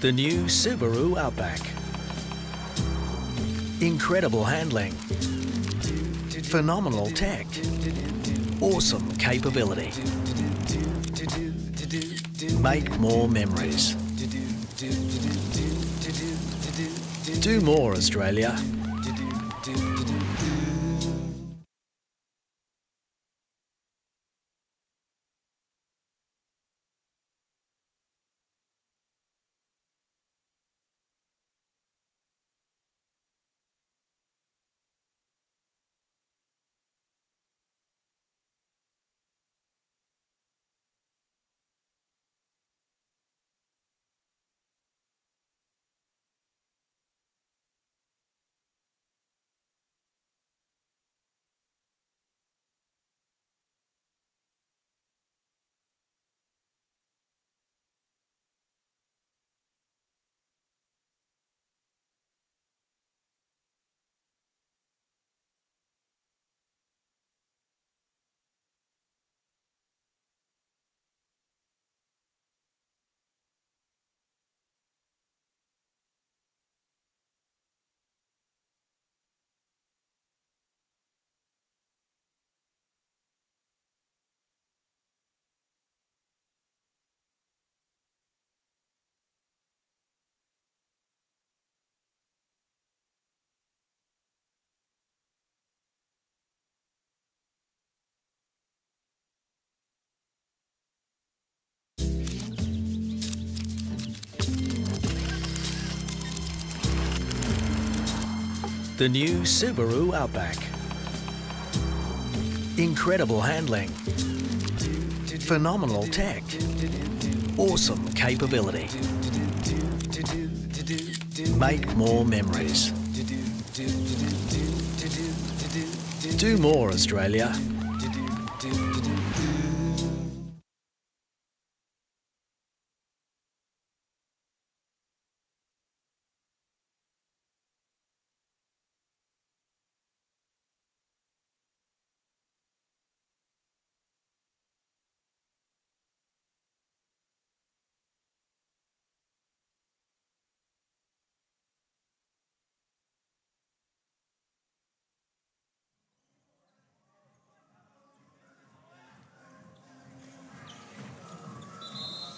The new Subaru Outback. Incredible handling. Phenomenal tech. Awesome capability. Make more memories. Do more, Australia. The new Subaru Outback. Incredible handling. Phenomenal tech. Awesome capability. Make more memories. Do more, Australia.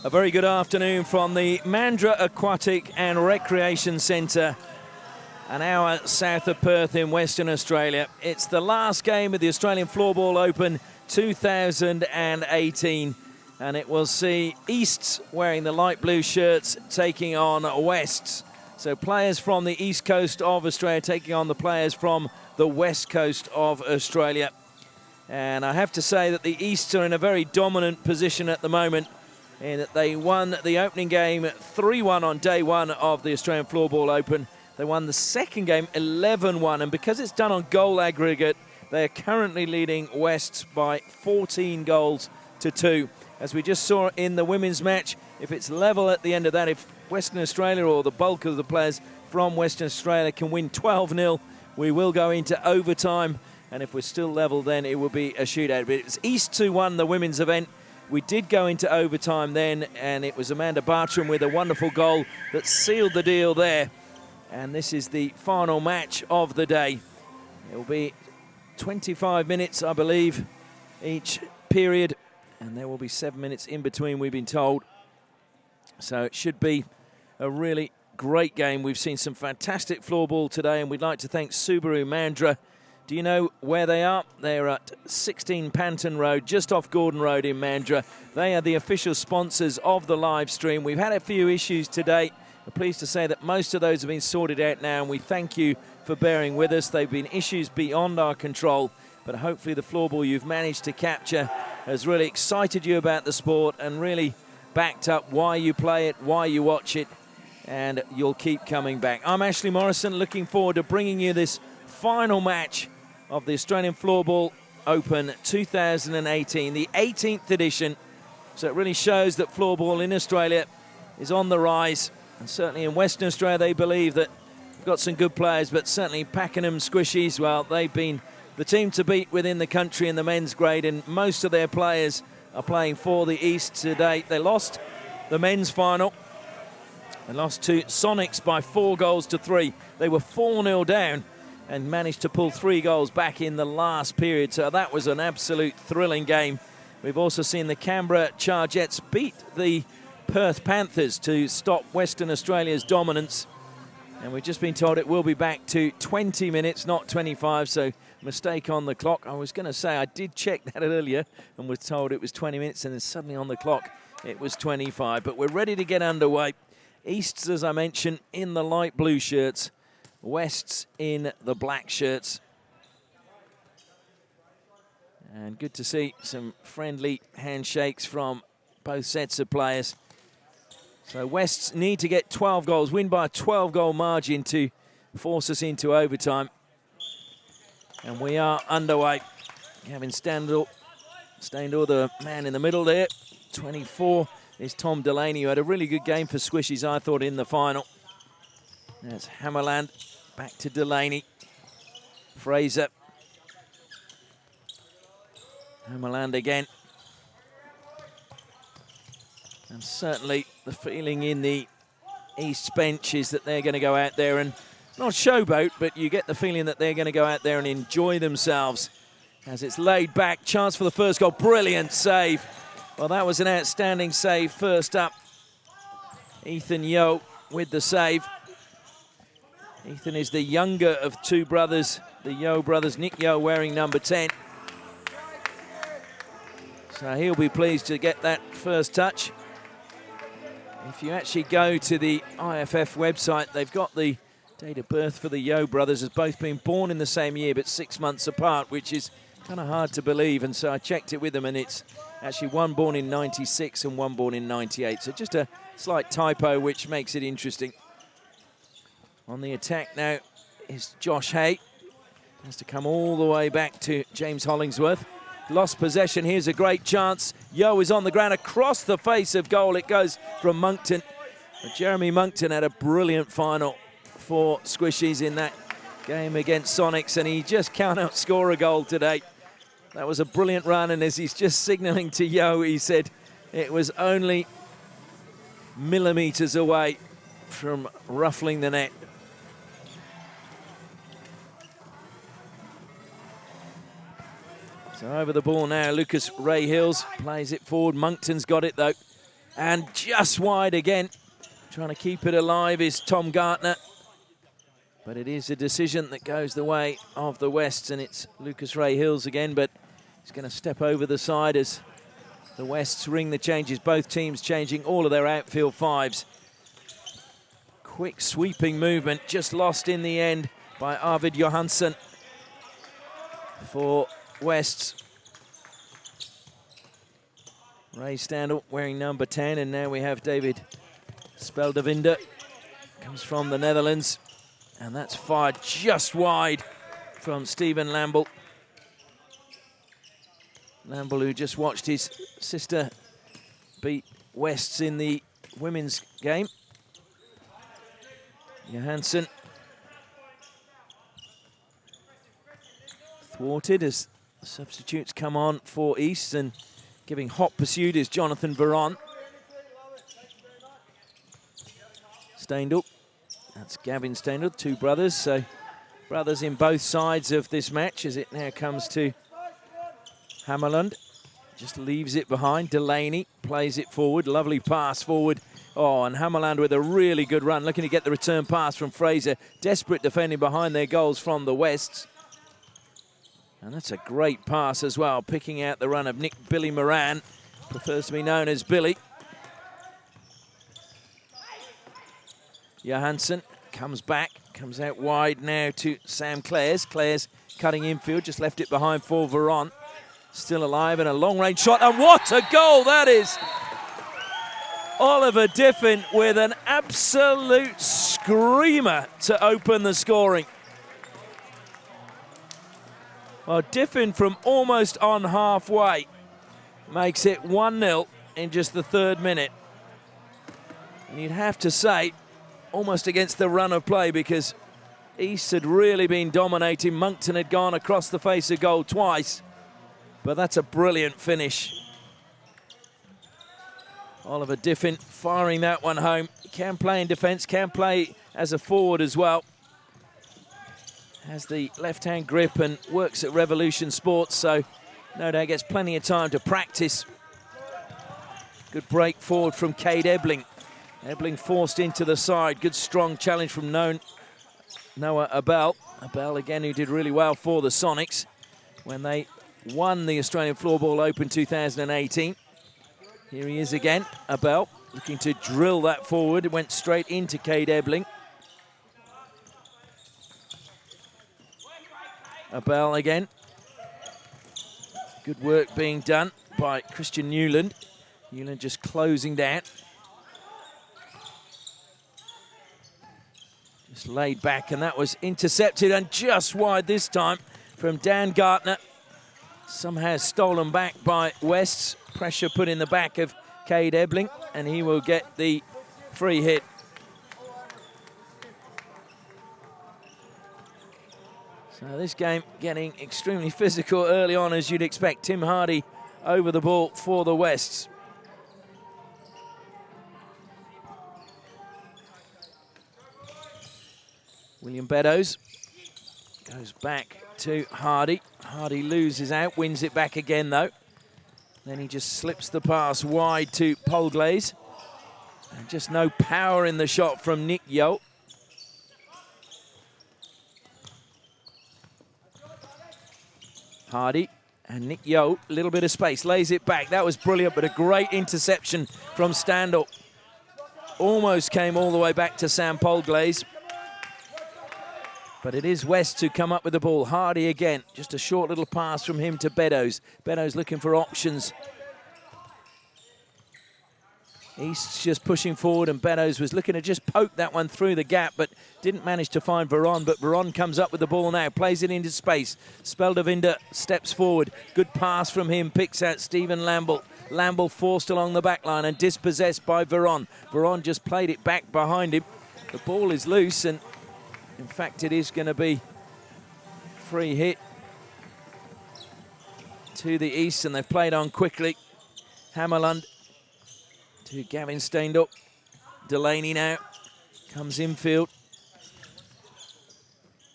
A very good afternoon from the Mandurah Aquatic and Recreation Centre, an hour south of Perth in Western Australia. It's the last game of the Australian Floorball Open 2018, and it will see Easts wearing the light blue shirts taking on Wests. So players from the east coast of Australia taking on the players from the west coast of Australia. And I have to say that the Easts are in a very dominant position at the moment, in that they won the opening game 3-1 on day one of the Australian Floorball Open. They won the second game 11-1, and because it's done on goal aggregate, they are currently leading Wests by 14 goals to 2. As we just saw in the women's match, if it's level at the end of that, if Western Australia or the bulk of the players from Western Australia can win 12-0, we will go into overtime, and if we're still level, then it will be a shootout. But it's East 2-1, the women's event. We did go into overtime then, and it was Amanda Bartram with a wonderful goal that sealed the deal there. And this is the final match of the day. It will be 25 minutes, I believe, each period, and there will be 7 minutes in between, we've been told. So it should be a really great game. We've seen some fantastic floorball today, and we'd like to thank Subaru Mandurah. Do you know where they are? They're at 16 Panton Road, just off Gordon Road in Mandurah. They are the official sponsors of the live stream. We've had a few issues today. We're pleased to say that most of those have been sorted out now, and we thank you for bearing with us. They've been issues beyond our control, but hopefully the floorball you've managed to capture has really excited you about the sport and really backed up why you play it, why you watch it, and you'll keep coming back. I'm Ashley Morrison, looking forward to bringing you this final match of the Australian Floorball Open 2018, the 18th edition. So it really shows that floorball in Australia is on the rise. And certainly in Western Australia, they believe that we've got some good players, but certainly Pakenham Squishies, well, they've been the team to beat within the country in the men's grade, and most of their players are playing for the East to date. They lost the men's final They lost to Sonics by 4-3. They were 4-0 down and managed to pull 3 goals back in the last period. So that was an absolute thrilling game. We've also seen the Canberra Chargettes beat the Perth Panthers to stop Western Australia's dominance. And we've just been told it will be back to 20 minutes, not 25, so mistake on the clock. I was going to say, I did check that earlier and was told it was 20 minutes, and then suddenly on the clock it was 25. But we're ready to get underway. Easts, as I mentioned, in the light blue shirts. Wests in the black shirts. And good to see some friendly handshakes from both sets of players. So Wests need to get 12 goals, win by a 12-goal margin to force us into overtime. And we are underway. Gavin Staindl, the man in the middle there. 24 is Tom Delaney, who had a really good game for Squishies, I thought, in the final. There's Hammerland, back to Delaney. Fraser. Hammerland again. And certainly the feeling in the East bench is that they're going to go out there and, not showboat, but you get the feeling that they're going to go out there and enjoy themselves. As it's laid back, chance for the first goal, brilliant save. Well, that was an outstanding save. First up, Ethan Yeo with the save. Ethan is the younger of 2 brothers, the Yeo brothers, Nick Yeo wearing number 10. So he'll be pleased to get that first touch. If you actually go to the IFF website, they've got the date of birth for the Yeo brothers as both being born in the same year but 6 months apart, which is kind of hard to believe. And so I checked it with them, and it's actually one born in 96 and one born in 98. So just a slight typo, which makes it interesting. On the attack now is Josh Hay. Has to come all the way back to James Hollingsworth. Lost possession. Here's a great chance. Yeo is on the ground across the face of goal. It goes from Moncton. But Jeremy Moncton had a brilliant final for Squishies in that game against Sonics, and he just cannot score a goal today. That was a brilliant run, and as he's just signalling to Yeo, he said it was only millimetres away from ruffling the net. So over the ball now, Lucas Ray Hills plays it forward. Moncton's got it though. And just wide again. Trying to keep it alive is Tom Gartner. But it is a decision that goes the way of the Wests, and it's Lucas Ray Hills again, but he's going to step over the side as the Wests ring the changes. Both teams changing all of their outfield 5s. Quick sweeping movement, just lost in the end by Arvid Johansson for Wests. Ray Standel wearing number 10, and now we have David Speldevinder. Comes from the Netherlands, and that's fired just wide from Stephen Lamble. Lamble, who just watched his sister beat Wests in the women's game. Johansson thwarted as substitutes come on for East, and giving hot pursuit is Jonathan Veron. Steindl, that's Gavin Steindl, 2 brothers, so brothers in both sides of this match as it now comes to Hammerland. Just leaves it behind. Delaney plays it forward, lovely pass forward. Oh, and Hammerland with a really good run, looking to get the return pass from Fraser. Desperate defending behind their goals from the Wests. And that's a great pass as well, picking out the run of Nick Billy Moran, prefers to be known as Billy. Johansson comes back, comes out wide now to Sam Clares. Clares cutting infield, just left it behind for Veron. Still alive, and a long-range shot, and what a goal that is! Oliver Diffin with an absolute screamer to open the scoring. Well, Diffin from almost on halfway makes it 1-0 in just the 3rd minute. And you'd have to say, almost against the run of play, because East had really been dominating. Moncton had gone across the face of goal twice, but that's a brilliant finish. Oliver Diffin firing that one home. Can play in defence, can play as a forward as well. Has the left-hand grip and works at Revolution Sports, so no doubt gets plenty of time to practice. Good break forward from Cade Ebling. Ebling forced into the side. Good strong challenge from Noah Abel. Abel again, who did really well for the Sonics when they won the Australian Floorball Open 2018. Here he is again, Abel, looking to drill that forward. It went straight into Cade Ebling. Abel again. Good work being done by Christian Newland. Newland just closing down. Just laid back, and that was intercepted and just wide this time from Dan Gartner. Somehow stolen back by Wests. Pressure put in the back of Cade Ebling, and he will get the free hit. So this game getting extremely physical early on, as you'd expect. Tim Hardy over the ball for the Wests. William Beddoes goes back to Hardy. Hardy loses out, wins it back again though. Then he just slips the pass wide to Polglaze. And just no power in the shot from Nick Yo. Hardy and Nick Yo, a little bit of space, lays it back. That was brilliant, but a great interception from Standel. Almost came all the way back to Sam Polglaze. But it is West who come up with the ball. Hardy again, just a short little pass from him to Beddoes. Beddoes looking for options. East's just pushing forward, and Beddoes was looking to just poke that one through the gap, but didn't manage to find Veron. But Veron comes up with the ball now, plays it into space. Speldevinder steps forward. Good pass from him, picks out Stephen Lamble. Lamble forced along the back line and dispossessed by Veron. Veron just played it back behind him. The ball is loose, and in fact, it is going to be free hit to the East, and they've played on quickly. Hammerlund to Gavin Steindl. Delaney now comes infield.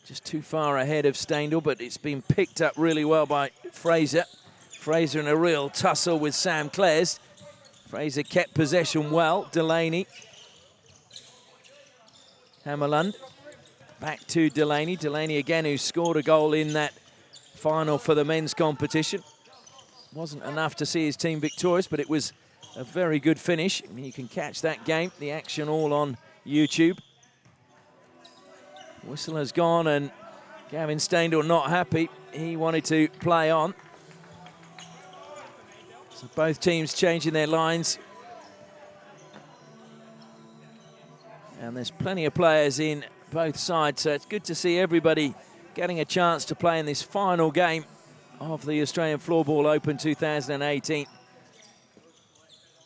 Just too far ahead of Steindl, but it's been picked up really well by Fraser. Fraser in a real tussle with Sam Clares. Fraser kept possession well. Delaney. Hammerlund. Back to Delaney. Delaney again, who scored a goal in that final for the men's competition. Wasn't enough to see his team victorious, but it was a very good finish. I mean, you can catch that game, the action all on YouTube. Whistle has gone, and Gavin Steindl not happy. He wanted to play on. So both teams changing their lines. And there's plenty of players in both sides, so it's good to see everybody getting a chance to play in this final game of the Australian Floorball Open 2018.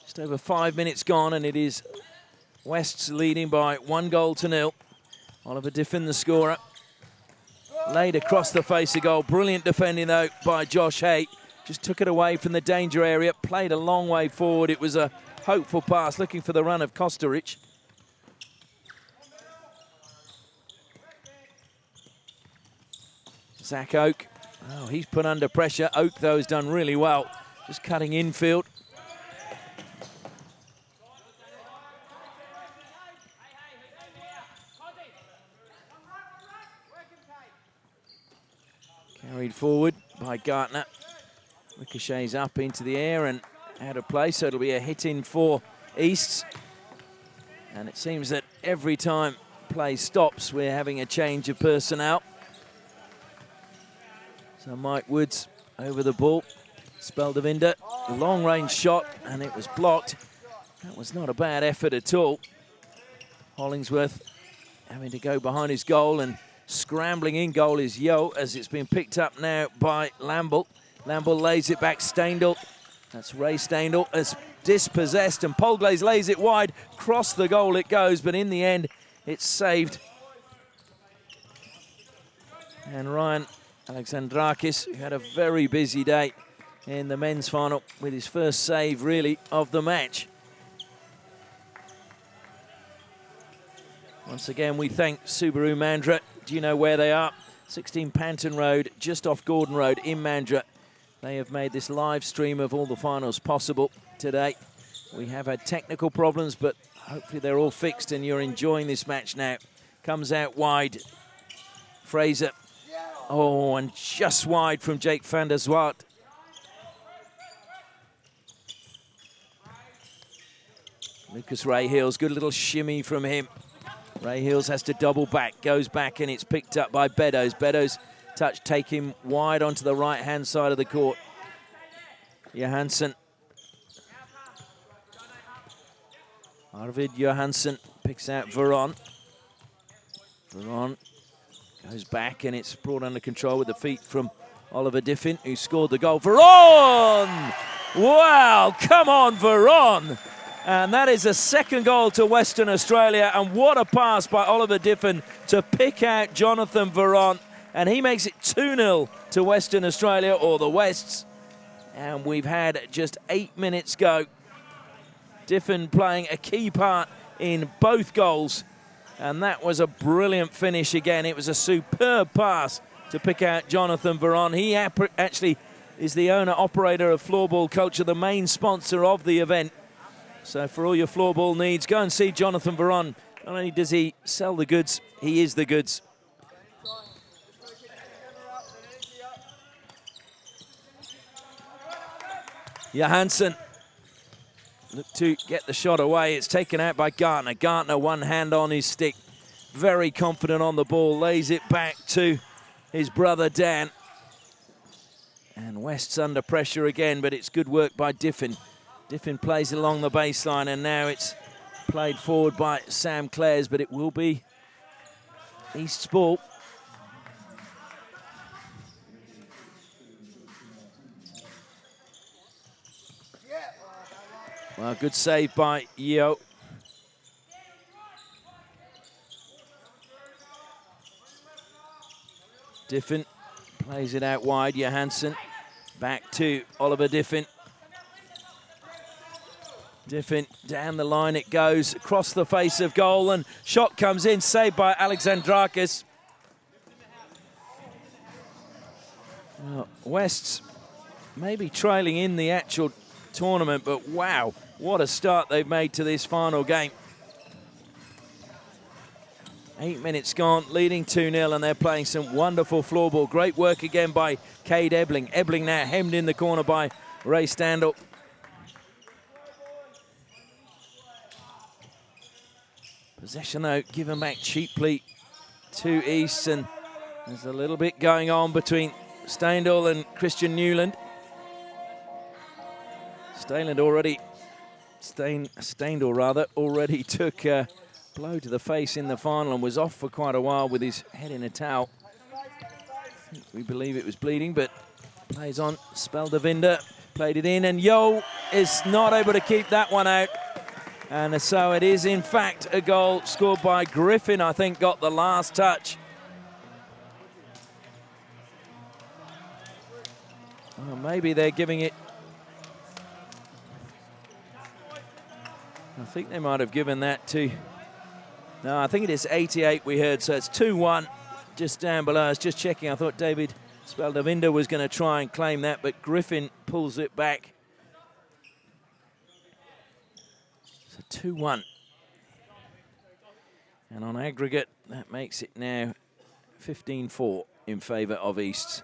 Just over 5 minutes gone, and it is Wests leading by 1-0. Oliver Diffin, the scorer. Laid across the face of goal. Brilliant defending, though, by Josh Hay. Just took it away from the danger area. Played a long way forward. It was a hopeful pass, looking for the run of Kosteric. Zach Oak. Oh, he's put under pressure. Oak, though, has done really well. Just cutting infield. Carried forward by Gartner. Ricochets up into the air and out of play, so it'll be a hit in for Easts. And it seems that every time play stops, we're having a change of personnel. So Mike Woods over the ball. Speldevinder, long-range shot, and it was blocked. That was not a bad effort at all. Hollingsworth having to go behind his goal, and scrambling in goal is Yo, as it's been picked up now by Lamble. Lamble lays it back, Steindl. That's Ray Steindl as dispossessed, and Polglaze lays it wide. Cross the goal it goes, but in the end, it's saved. And Ryan Alexandrakis, who had a very busy day in the men's final with his first save, really, of the match. Once again, we thank Subaru Mandurah. Do you know where they are? 16 Panton Road, just off Gordon Road in Mandurah. They have made this live stream of all the finals possible today. We have had technical problems, but hopefully they're all fixed and you're enjoying this match now. Comes out wide. Fraser. Oh, and just wide from Jake van der Zwart. Lucas Rahills, good little shimmy from him. Rahills has to double back, goes back, and it's picked up by Beddoes. Beddoes touch, take him wide onto the right-hand side of the court. Johansson. Arvid Johansson picks out Veron. Veron goes back, and it's brought under control with the feet from Oliver Diffin, who scored the goal. Veron! Wow, come on, Veron! And that is a second goal to Western Australia. And what a pass by Oliver Diffin to pick out Jonathan Veron. And he makes it 2-0 to Western Australia, or the Wests. And we've had just 8 minutes go. Diffin playing a key part in both goals. And that was a brilliant finish again. It was a superb pass to pick out Jonathan Veron. He actually is the owner-operator of Floorball Culture, the main sponsor of the event. So for all your floorball needs, go and see Jonathan Veron. Not only does he sell the goods, he is the goods. Johansson look to get the shot away. It's taken out by Gartner. Gartner, one hand on his stick. Very confident on the ball. Lays it back to his brother Dan. And West's under pressure again, but it's good work by Diffin. Diffin plays along the baseline, and now it's played forward by Sam Clares, but it will be East's ball. Well, good save by Yeo. Diffin plays it out wide. Johansson back to Oliver Diffin. Diffin down the line it goes, across the face of goal, and shot comes in, saved by Alexandrakis. Well, West's maybe trailing in the actual tournament, but wow, what a start they've made to this final game. 8 minutes gone, leading 2-0, and they're playing some wonderful floorball. Great work again by Cade Ebling. Ebling now hemmed in the corner by Ray Standel. Possession, though, given back cheaply to East, and there's a little bit going on between Steindl and Christian Newland. Steindl already took a blow to the face in the final and was off for quite a while with his head in a towel. We believe it was bleeding, but plays on. Speldevinder played it in, and Yo is not able to keep that one out. And so it is, in fact, a goal scored by Griffin. I think got the last touch. Well, maybe they're giving it. I think they might have given that to. No, I think it is 88 we heard, so it's 2-1 just down below. I was just checking. I thought David Speldevinder was going to try and claim that, but Griffin pulls it back. 2-1. And on aggregate, that makes it now 15-4 in favour of East.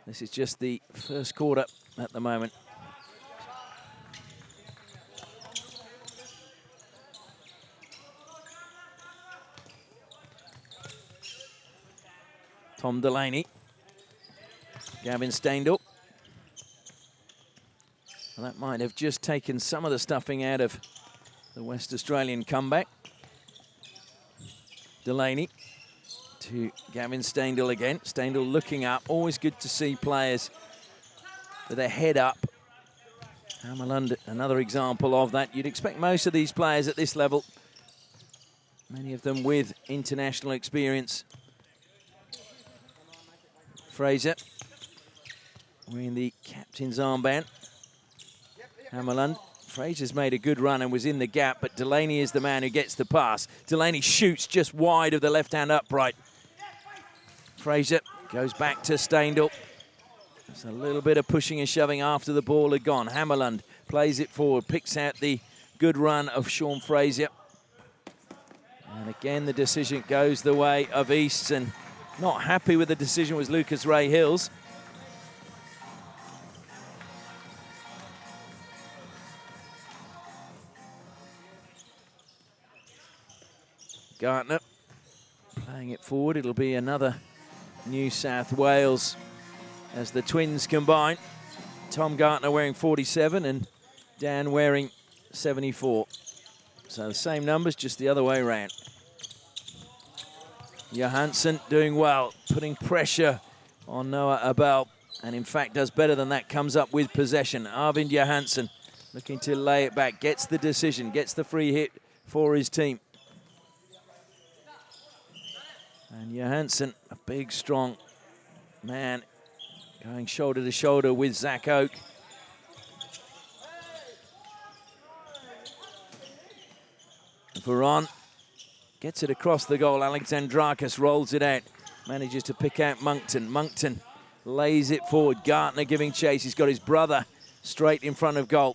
This is just the first quarter at the moment. Tom Delaney. Gavin Steindl. Well, that might have just taken some of the stuffing out of the West Australian comeback. Delaney to Gavin Steindl again. Steindl looking up. Always good to see players with their head up. Hammerlund, another example of that. You'd expect most of these players at this level, many of them with international experience. Fraser wearing the captain's armband. Hammerlund Fraser's made a good run and was in the gap, but Delaney is the man who gets the pass. Delaney shoots just wide of the left-hand upright. Fraser goes back to Steindl. There's a little bit of pushing and shoving after the ball had gone. Hammerlund plays it forward, picks out the good run of Sean Fraser. And again, the decision goes the way of Easts, and not happy with the decision was Lucas Ray Hills. Gartner playing it forward. It'll be another New South Wales as the twins combine. Tom Gartner wearing 47 and Dan wearing 74. So the same numbers, just the other way around. Johansson doing well, putting pressure on Noah Abel, and in fact does better than that, comes up with possession. Arvind Johansson looking to lay it back, gets the decision, gets the free hit for his team. And Johansson, a big, strong man, going shoulder to shoulder with Zach Oak. Veron gets it across the goal. Alexandrakis rolls it out, manages to pick out Moncton. Moncton lays it forward. Gartner giving chase. He's got his brother straight in front of goal.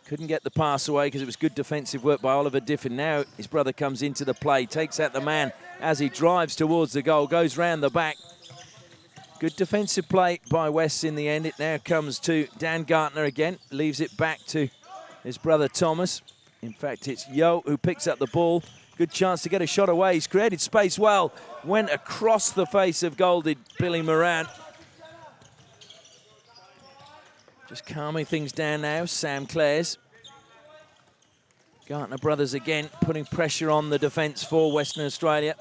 Couldn't get the pass away because it was good defensive work by Oliver Diffin. Now his brother comes into the play, takes out the man as he drives towards the goal, goes round the back. Good defensive play by West in the end. It now comes to Dan Gartner again, leaves it back to his brother Thomas. In fact, it's Yo who picks up the ball. Good chance to get a shot away. He's created space well. Went across the face of goal, did Billy Moran. Just calming things down now, Sam Clares. Gartner brothers again putting pressure on the defence for Western Australia.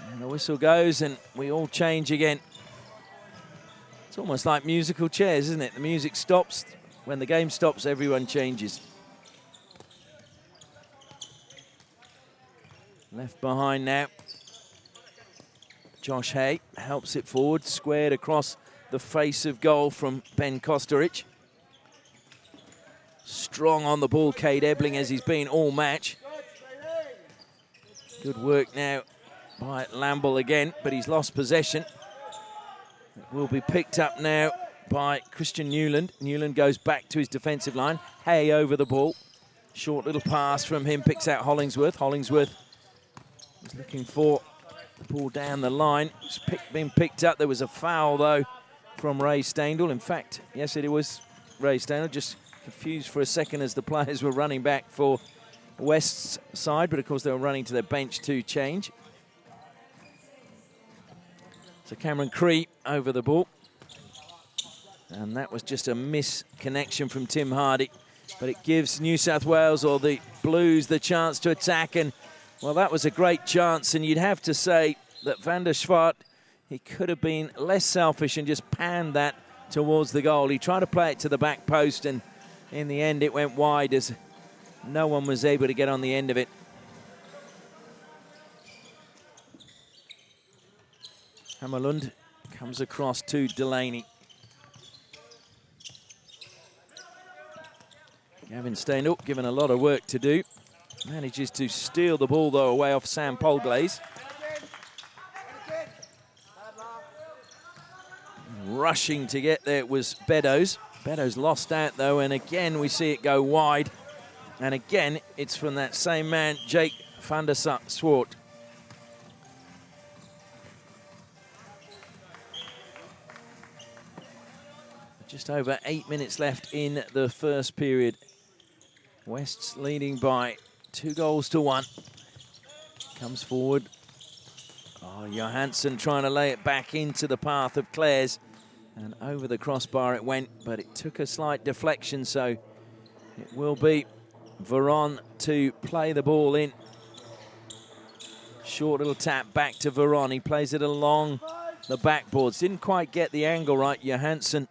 And the whistle goes and we all change again. It's almost like musical chairs, isn't it? The music stops. When the game stops, everyone changes. Left behind now. Josh Hay helps it forward, squared across the face of goal from Ben Kosteric. Strong on the ball, Cade Ebling, as he's been all match. Good work now by Lamble again, but he's lost possession. It will be picked up now by Christian Newland. Newland goes back to his defensive line. Hay over the ball. Short little pass from him, picks out Hollingsworth. Hollingsworth is looking for the ball down the line. It's been picked up. There was a foul, though, from Ray Steindl. In fact, yes, it was Ray Steindl. Just confused for a second as the players were running back for West's side, but of course they were running to their bench to change. So Cameron Cree over the ball. And that was just a misconnection from Tim Hardy. But it gives New South Wales, or the Blues, the chance to attack. And, well, that was a great chance. And you'd have to say that Van der Schwart, he could have been less selfish and just panned that towards the goal. He tried to play it to the back post, and in the end it went wide as no one was able to get on the end of it. Hammerlund comes across to Delaney. Gavin Steindl, given a lot of work to do, manages to steal the ball, though, away off Sam Polglaze. Rushing to get there was Beddoes. Beddoes lost out, though, and again we see it go wide. And again, it's from that same man, Jake van der Swart. Just over 8 minutes left in the first period. West's leading by 2-1. Comes forward. Oh, Johansson trying to lay it back into the path of Clares. And over the crossbar it went, but it took a slight deflection, so it will be Veron to play the ball in. Short little tap back to Veron. He plays it along the backboards. Didn't quite get the angle right, Johansson.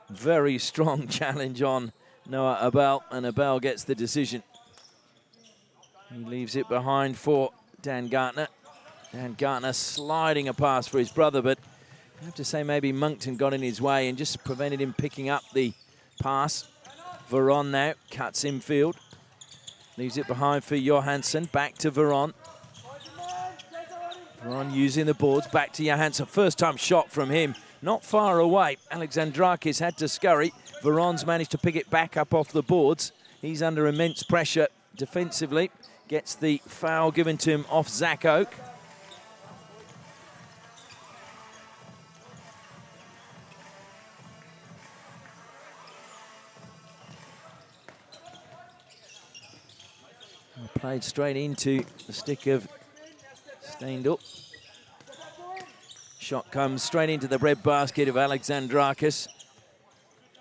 Very strong challenge on Noah Abel, and Abel gets the decision. He leaves it behind for Dan Gartner. Dan Gartner sliding a pass for his brother, but I have to say maybe Moncton got in his way and just prevented him picking up the pass. Veron now cuts infield. Leaves it behind for Johansson. Back to Veron. Veron using the boards. Back to Johansson. First time shot from him. Not far away. Alexandrakis had to scurry. Veron's managed to pick it back up off the boards. He's under immense pressure defensively. Gets the foul given to him off Zach Oak. Played straight into the stick of Steindl. Shot comes straight into the bread basket of Alexandrakis.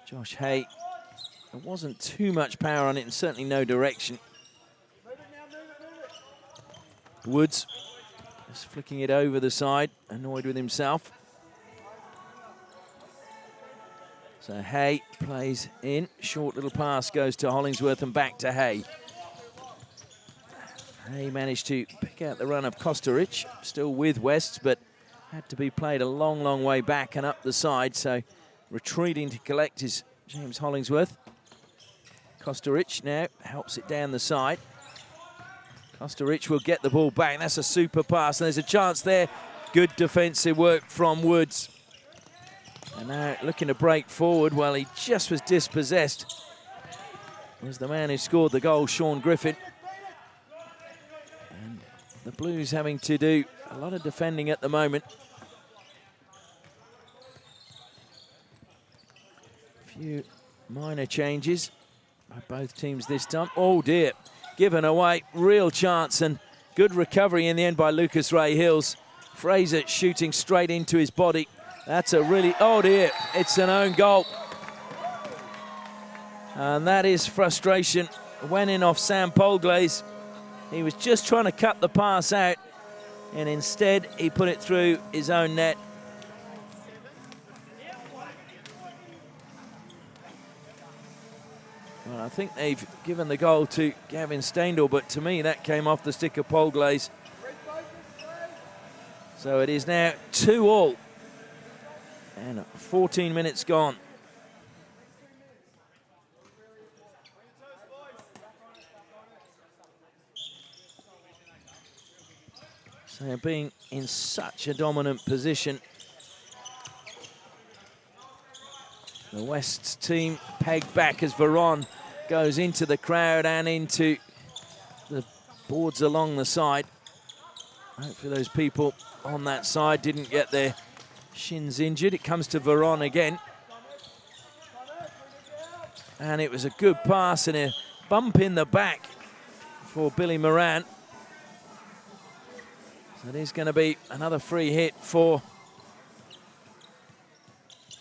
Josh Hay, there wasn't too much power on it and certainly no direction. Woods just flicking it over the side, annoyed with himself. So Hay plays in. Short little pass goes to Hollingsworth and back to Hay. Hay managed to pick out the run of Kosteric, still with West, but had to be played a long, long way back and up the side. So retreating to collect is James Hollingsworth. Kosteric now helps it down the side. Kosteric will get the ball back. That's a super pass, and there's a chance there. Good defensive work from Woods. And now looking to break forward. Well, he just was dispossessed. Was the man who scored the goal, Sean Griffin. And the Blues having to do a lot of defending at the moment. A few minor changes by both teams this time. Oh dear, given away, real chance, and good recovery in the end by Lucas Ray Hills. Fraser shooting straight into his body. That's a really, oh dear, it's an own goal. And that is frustration. Went in off Sam Polglaze. He was just trying to cut the pass out, and instead he put it through his own net. Well, I think they've given the goal to Gavin Steindl, but to me that came off the stick of Polglaze. So it is now 2-2. And 14 minutes gone. So being in such a dominant position. The West's team pegged back as Veron goes into the crowd and into the boards along the side. Hopefully those people on that side didn't get their shins injured. It comes to Veron again. And it was a good pass and a bump in the back for Billy Moran. So there's going to be another free hit for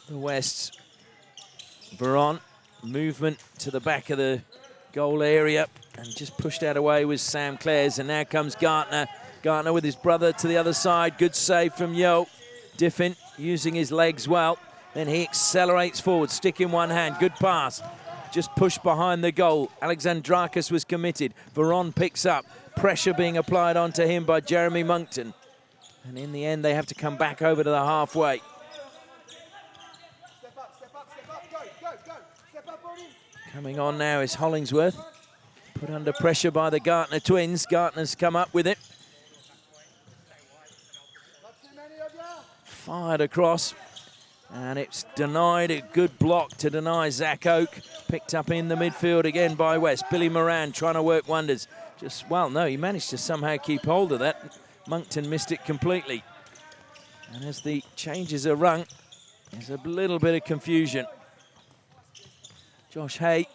the West. Veron, movement to the back of the goal area and just pushed out away with Sam Clares. And now comes Gartner. Gartner with his brother to the other side. Good save from Yo. Diffin using his legs well. Then he accelerates forward, stick in one hand. Good pass. Just pushed behind the goal. Alexandrakis was committed. Veron picks up. Pressure being applied onto him by Jeremy Monkton. And in the end, they have to come back over to the halfway. Coming on now is Hollingsworth. Put under pressure by the Gartner twins. Gartner's come up with it. Fired across. And it's denied. A good block to deny Zach Oak. Picked up in the midfield again by West. Billy Moran trying to work wonders. Just, well, no, he managed to somehow keep hold of that. Monkton missed it completely. And as the changes are rung, there's a little bit of confusion. Josh Hay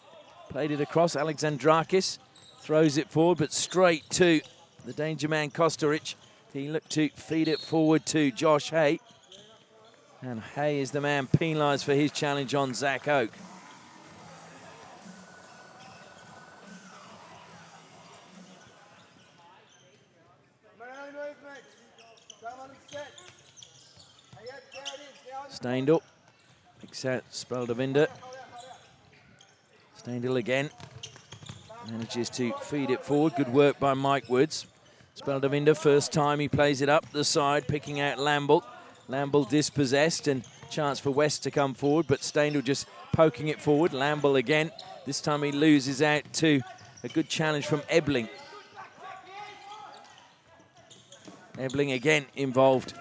played it across. Alexandrakis throws it forward, but straight to the danger man Kosteric. He looked to feed it forward to Josh Hay. And Hay is the man penalised for his challenge on Zach Oak. Steindl picks out Speldevinder. Steindl again. Manages to feed it forward. Good work by Mike Woods. Speldevinder, first time he plays it up the side, picking out Lamble. Lamble dispossessed and chance for West to come forward, but Steindl just poking it forward. Lamble again. This time he loses out to a good challenge from Ebling. Ebling again involved.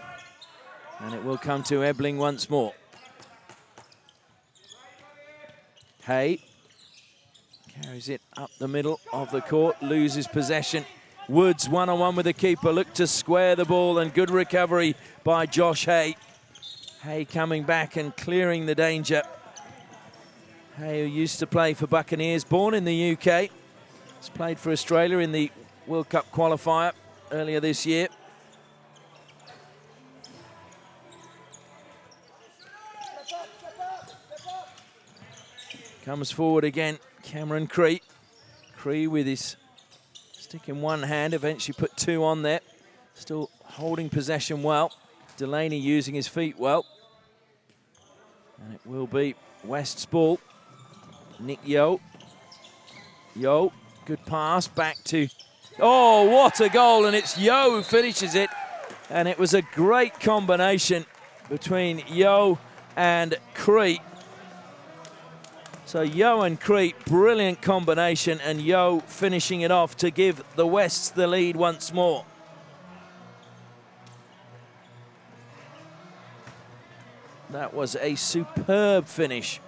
And it will come to Ebling once more. Hay carries it up the middle of the court, loses possession. Woods one-on-one with the keeper, look to square the ball, and good recovery by Josh Hay. Hay coming back and clearing the danger. Hay, who used to play for Buccaneers, born in the UK. He's played for Australia in the World Cup qualifier earlier this year. Comes forward again, Cameron Cree. Cree with his stick in one hand, eventually put two on there. Still holding possession well. Delaney using his feet well. And it will be West's ball. Nick Yeo. Yeo, good pass back to... Oh, what a goal, and it's Yeo who finishes it. And it was a great combination between Yeo and Cree. So Yeo and Cree, brilliant combination, and Yeo finishing it off to give the Wests the lead once more. That was a superb finish.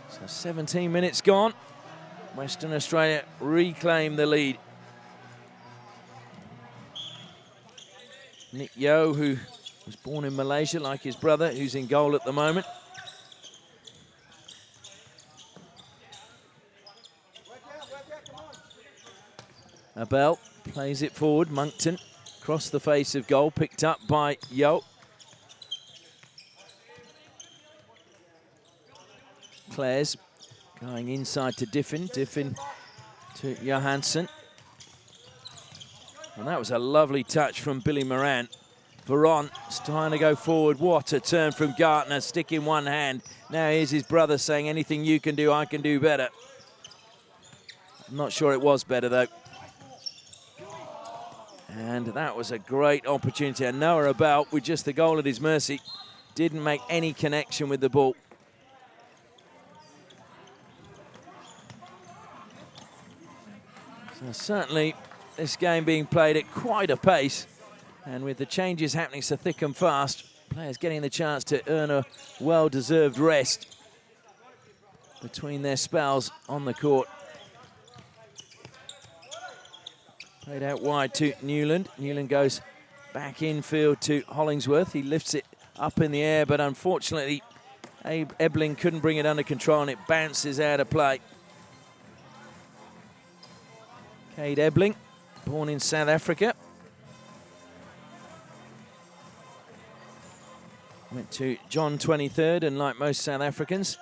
So 17 minutes gone. Western Australia reclaim the lead. Nick Yeo, who was born in Malaysia like his brother, who's in goal at the moment. Abel plays it forward. Moncton across the face of goal, picked up by Yeo. Clares going inside to Diffin. Diffin to Johansson. And that was a lovely touch from Billy Moran. Veron is trying to go forward. What a turn from Gartner, stick in one hand. Now here's his brother saying, anything you can do, I can do better. I'm not sure it was better, though. And that was a great opportunity. And Noah Abel, with just the goal at his mercy, didn't make any connection with the ball. So certainly this game being played at quite a pace, and with the changes happening so thick and fast, players getting the chance to earn a well-deserved rest between their spells on the court. Played out wide to Newland. Newland goes back infield to Hollingsworth. He lifts it up in the air, but unfortunately, Ebling couldn't bring it under control, and it bounces out of play. Cade Ebling, born in South Africa. Went to John 23rd, and like most South Africans,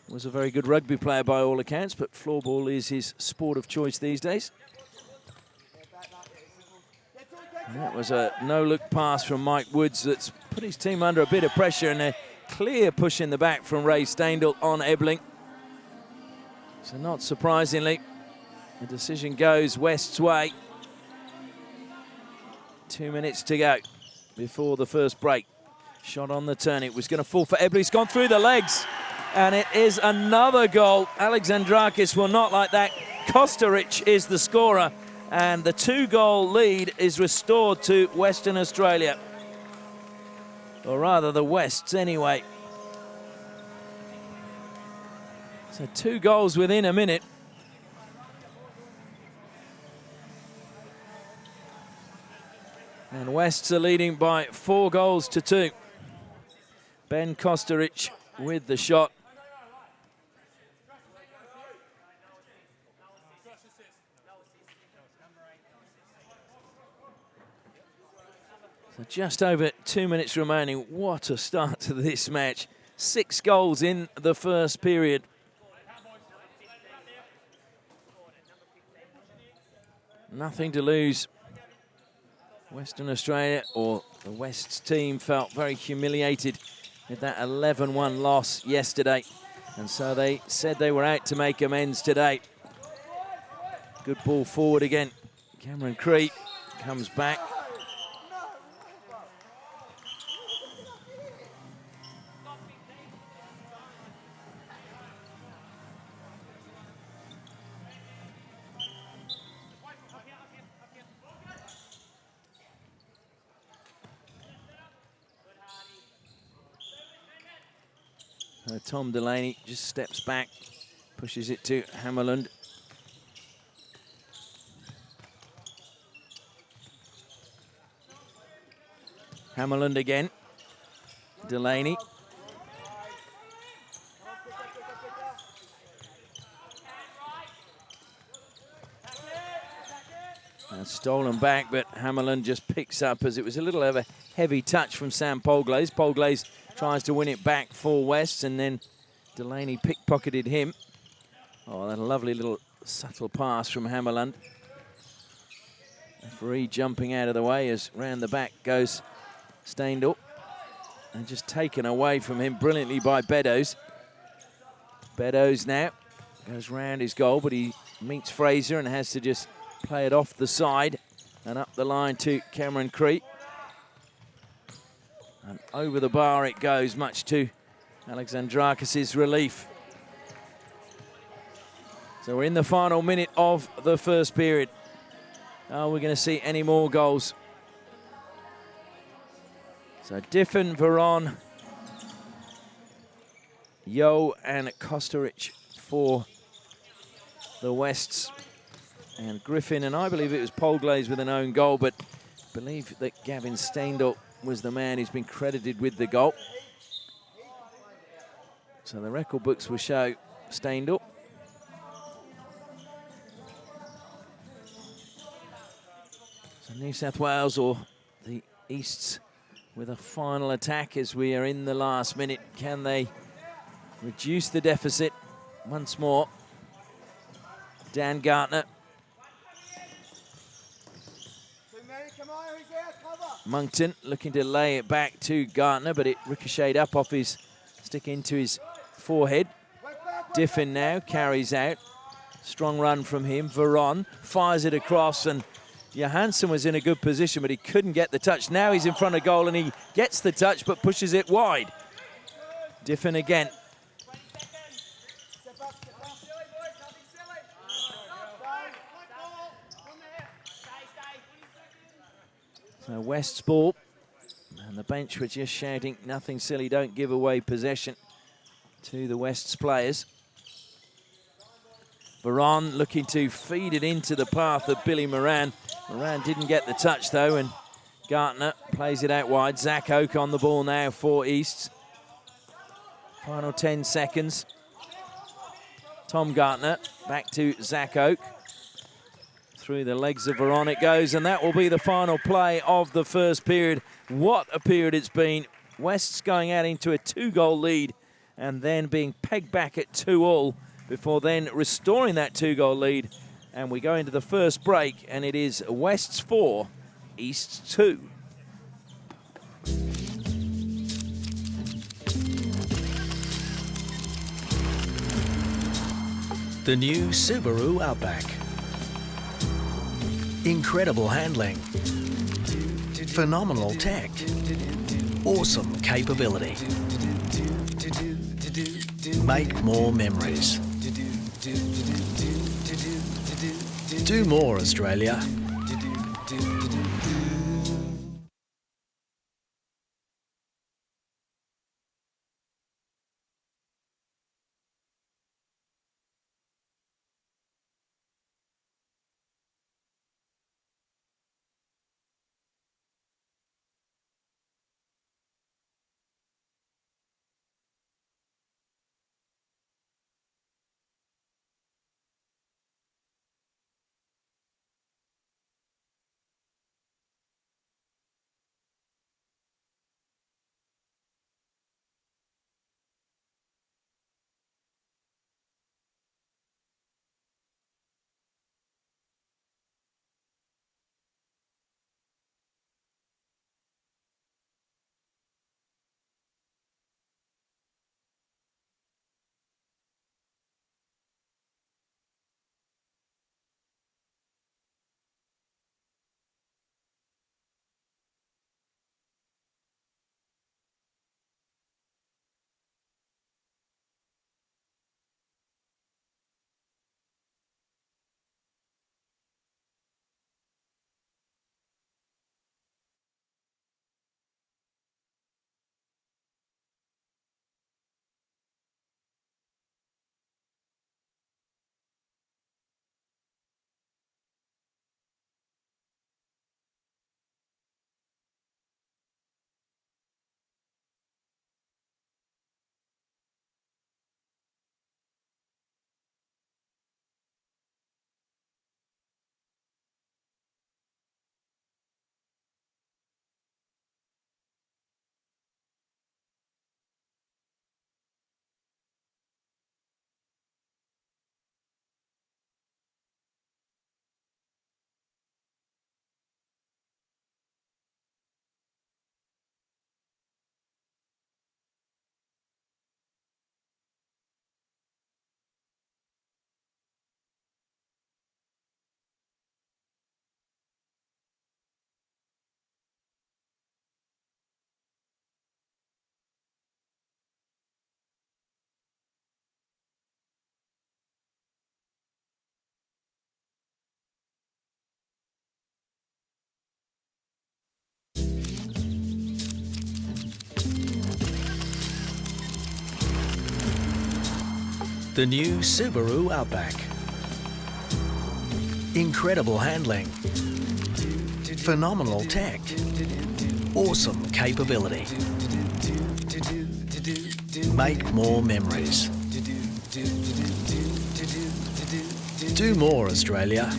was a very good rugby player by all accounts, but floorball is his sport of choice these days. And that was a no-look pass from Mike Woods that's put his team under a bit of pressure, and a clear push in the back from Ray Staindl on Ebling. So not surprisingly, the decision goes West's way. 2 minutes to go before the first break. Shot on the turn, it was going to fall for Ebling. It's gone through the legs, and it is another goal. Alexandrakis will not like that. Kosteric is the scorer, and the 2-goal lead is restored to Western Australia. Or rather, the Wests anyway. So 2 goals within a minute. And Wests are leading by 4 goals to 2. Ben Kosteric with the shot. So just over 2 minutes remaining. What a start to this match. 6 goals in the first period. Nothing to lose. Western Australia, or the West's team, felt very humiliated with that 11-1 loss yesterday. And so they said they were out to make amends today. Good ball forward again. Cameron Cree comes back. So Tom Delaney just steps back, pushes it to Hammerland. Hammerland again. Delaney. And stolen back, but Hammerland just picks up as it was a little of a heavy touch from Sam Polglaze. Polglaze tries to win it back for West, and then Delaney pickpocketed him. Oh, that lovely little subtle pass from Hammerland. Referee jumping out of the way as round the back goes Steindl. And just taken away from him brilliantly by Beddoes. Beddoes now goes round his goal, but he meets Fraser and has to just play it off the side and up the line to Cameron Crete. And over the bar it goes, much to Alexandrakis' relief. So we're in the final minute of the first period. Are we going to see any more goals? So Diffin, Veron, Yo and Kosteric for the Wests. And Griffin, and I believe it was Polglaze with an own goal, but I believe that Gavin Steindl was the man who's been credited with the goal. So the record books will show Steindl. So New South Wales or the Easts with a final attack as we are in the last minute. Can they reduce the deficit once more? Dan Gartner. Moncton looking to lay it back to Gartner, but it ricocheted up off his stick into his forehead. Diffin now carries out. Strong run from him. Veron fires it across, and Johansson was in a good position, but he couldn't get the touch. Now he's in front of goal, and he gets the touch, but pushes it wide. Diffin again. So West's ball, and the bench were just shouting, nothing silly, don't give away possession to the West's players. Veron looking to feed it into the path of Billy Moran. Moran didn't get the touch though, and Gartner plays it out wide. Zach Oak on the ball now for East. Final 10 seconds. Tom Gartner back to Zach Oak. Through the legs of Veron it goes, and that will be the final play of the first period. What a period it's been. West's going out into a 2-goal lead and then being pegged back at 2-2 before then restoring that 2-goal lead. And we go into the first break, and it is West's 4, East's 2. The new Subaru Outback. Incredible handling. Phenomenal tech. Awesome capability. Make more memories. Do more, Australia. The new Subaru Outback. Incredible handling. Phenomenal tech. Awesome capability. Make more memories. Do more, Australia.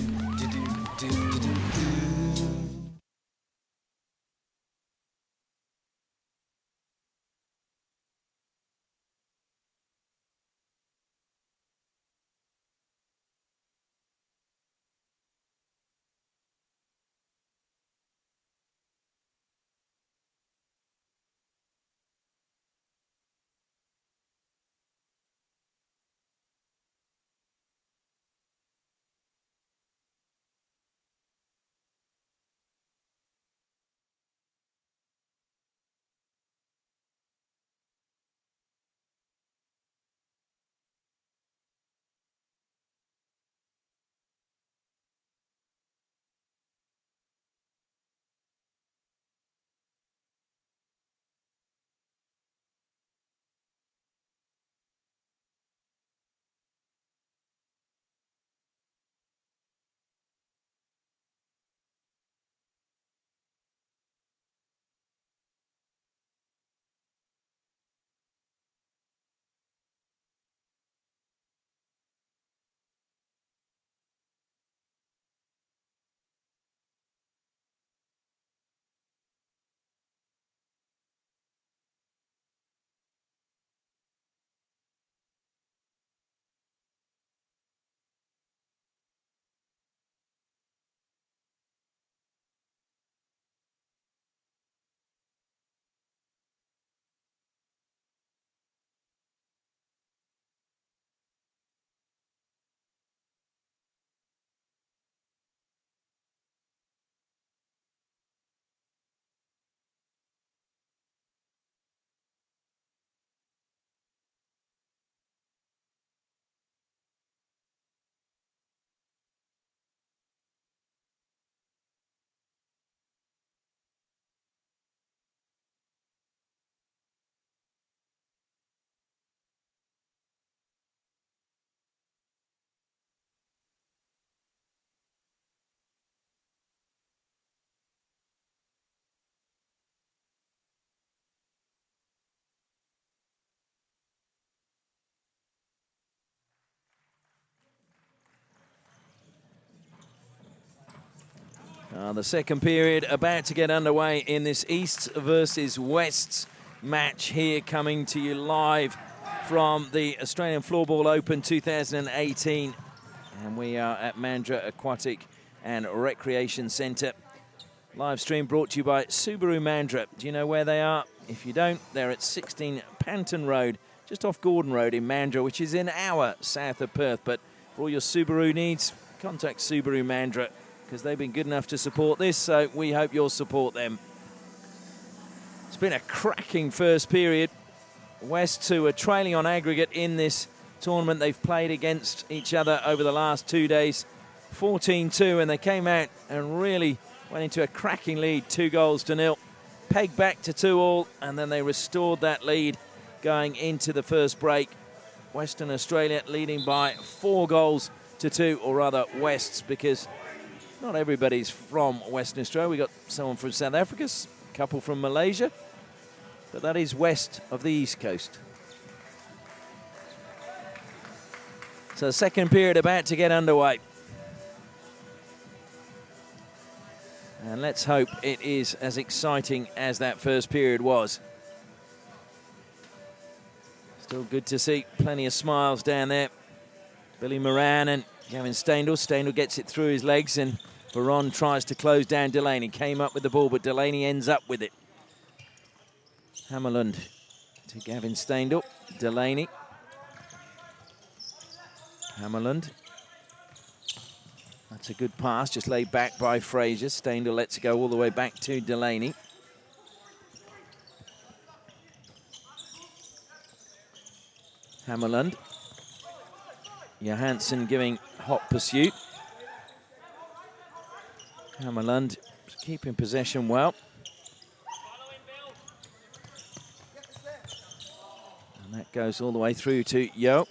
The second period about to get underway in this East versus West match here, coming to you live from the Australian Floorball Open 2018. And we are at Mandurah Aquatic and Recreation Centre. Live stream brought to you by Subaru Mandurah. Do you know where they are? If you don't, they're at 16 Panton Road, just off Gordon Road in Mandurah, which is an hour south of Perth. But for all your Subaru needs, contact Subaru Mandurah, because they've been good enough to support this, so we hope you'll support them. It's been a cracking first period. West, who are trailing on aggregate in this tournament, they've played against each other over the last 2 days, 14-2, and they came out and really went into a cracking lead, 2-0. Pegged back to 2-all, and then they restored that lead going into the first break. Western Australia leading by 4-2, or rather Wests, because not everybody's from Western Australia. We got someone from South Africa, a couple from Malaysia, but that is west of the East Coast. So the second period about to get underway. And let's hope it is as exciting as that first period was. Still good to see plenty of smiles down there. Billy Moran and Gavin Steindl. Steindl gets it through his legs, and Veron tries to close down Delaney. Came up with the ball, but Delaney ends up with it. Hammerlund to Gavin Steindl. Delaney. Hammerlund. That's a good pass, just laid back by Fraser. Steindl lets it go all the way back to Delaney. Hammerlund. Johansson giving hot pursuit. Hammerlund keeping possession well. And that goes all the way through to Yo.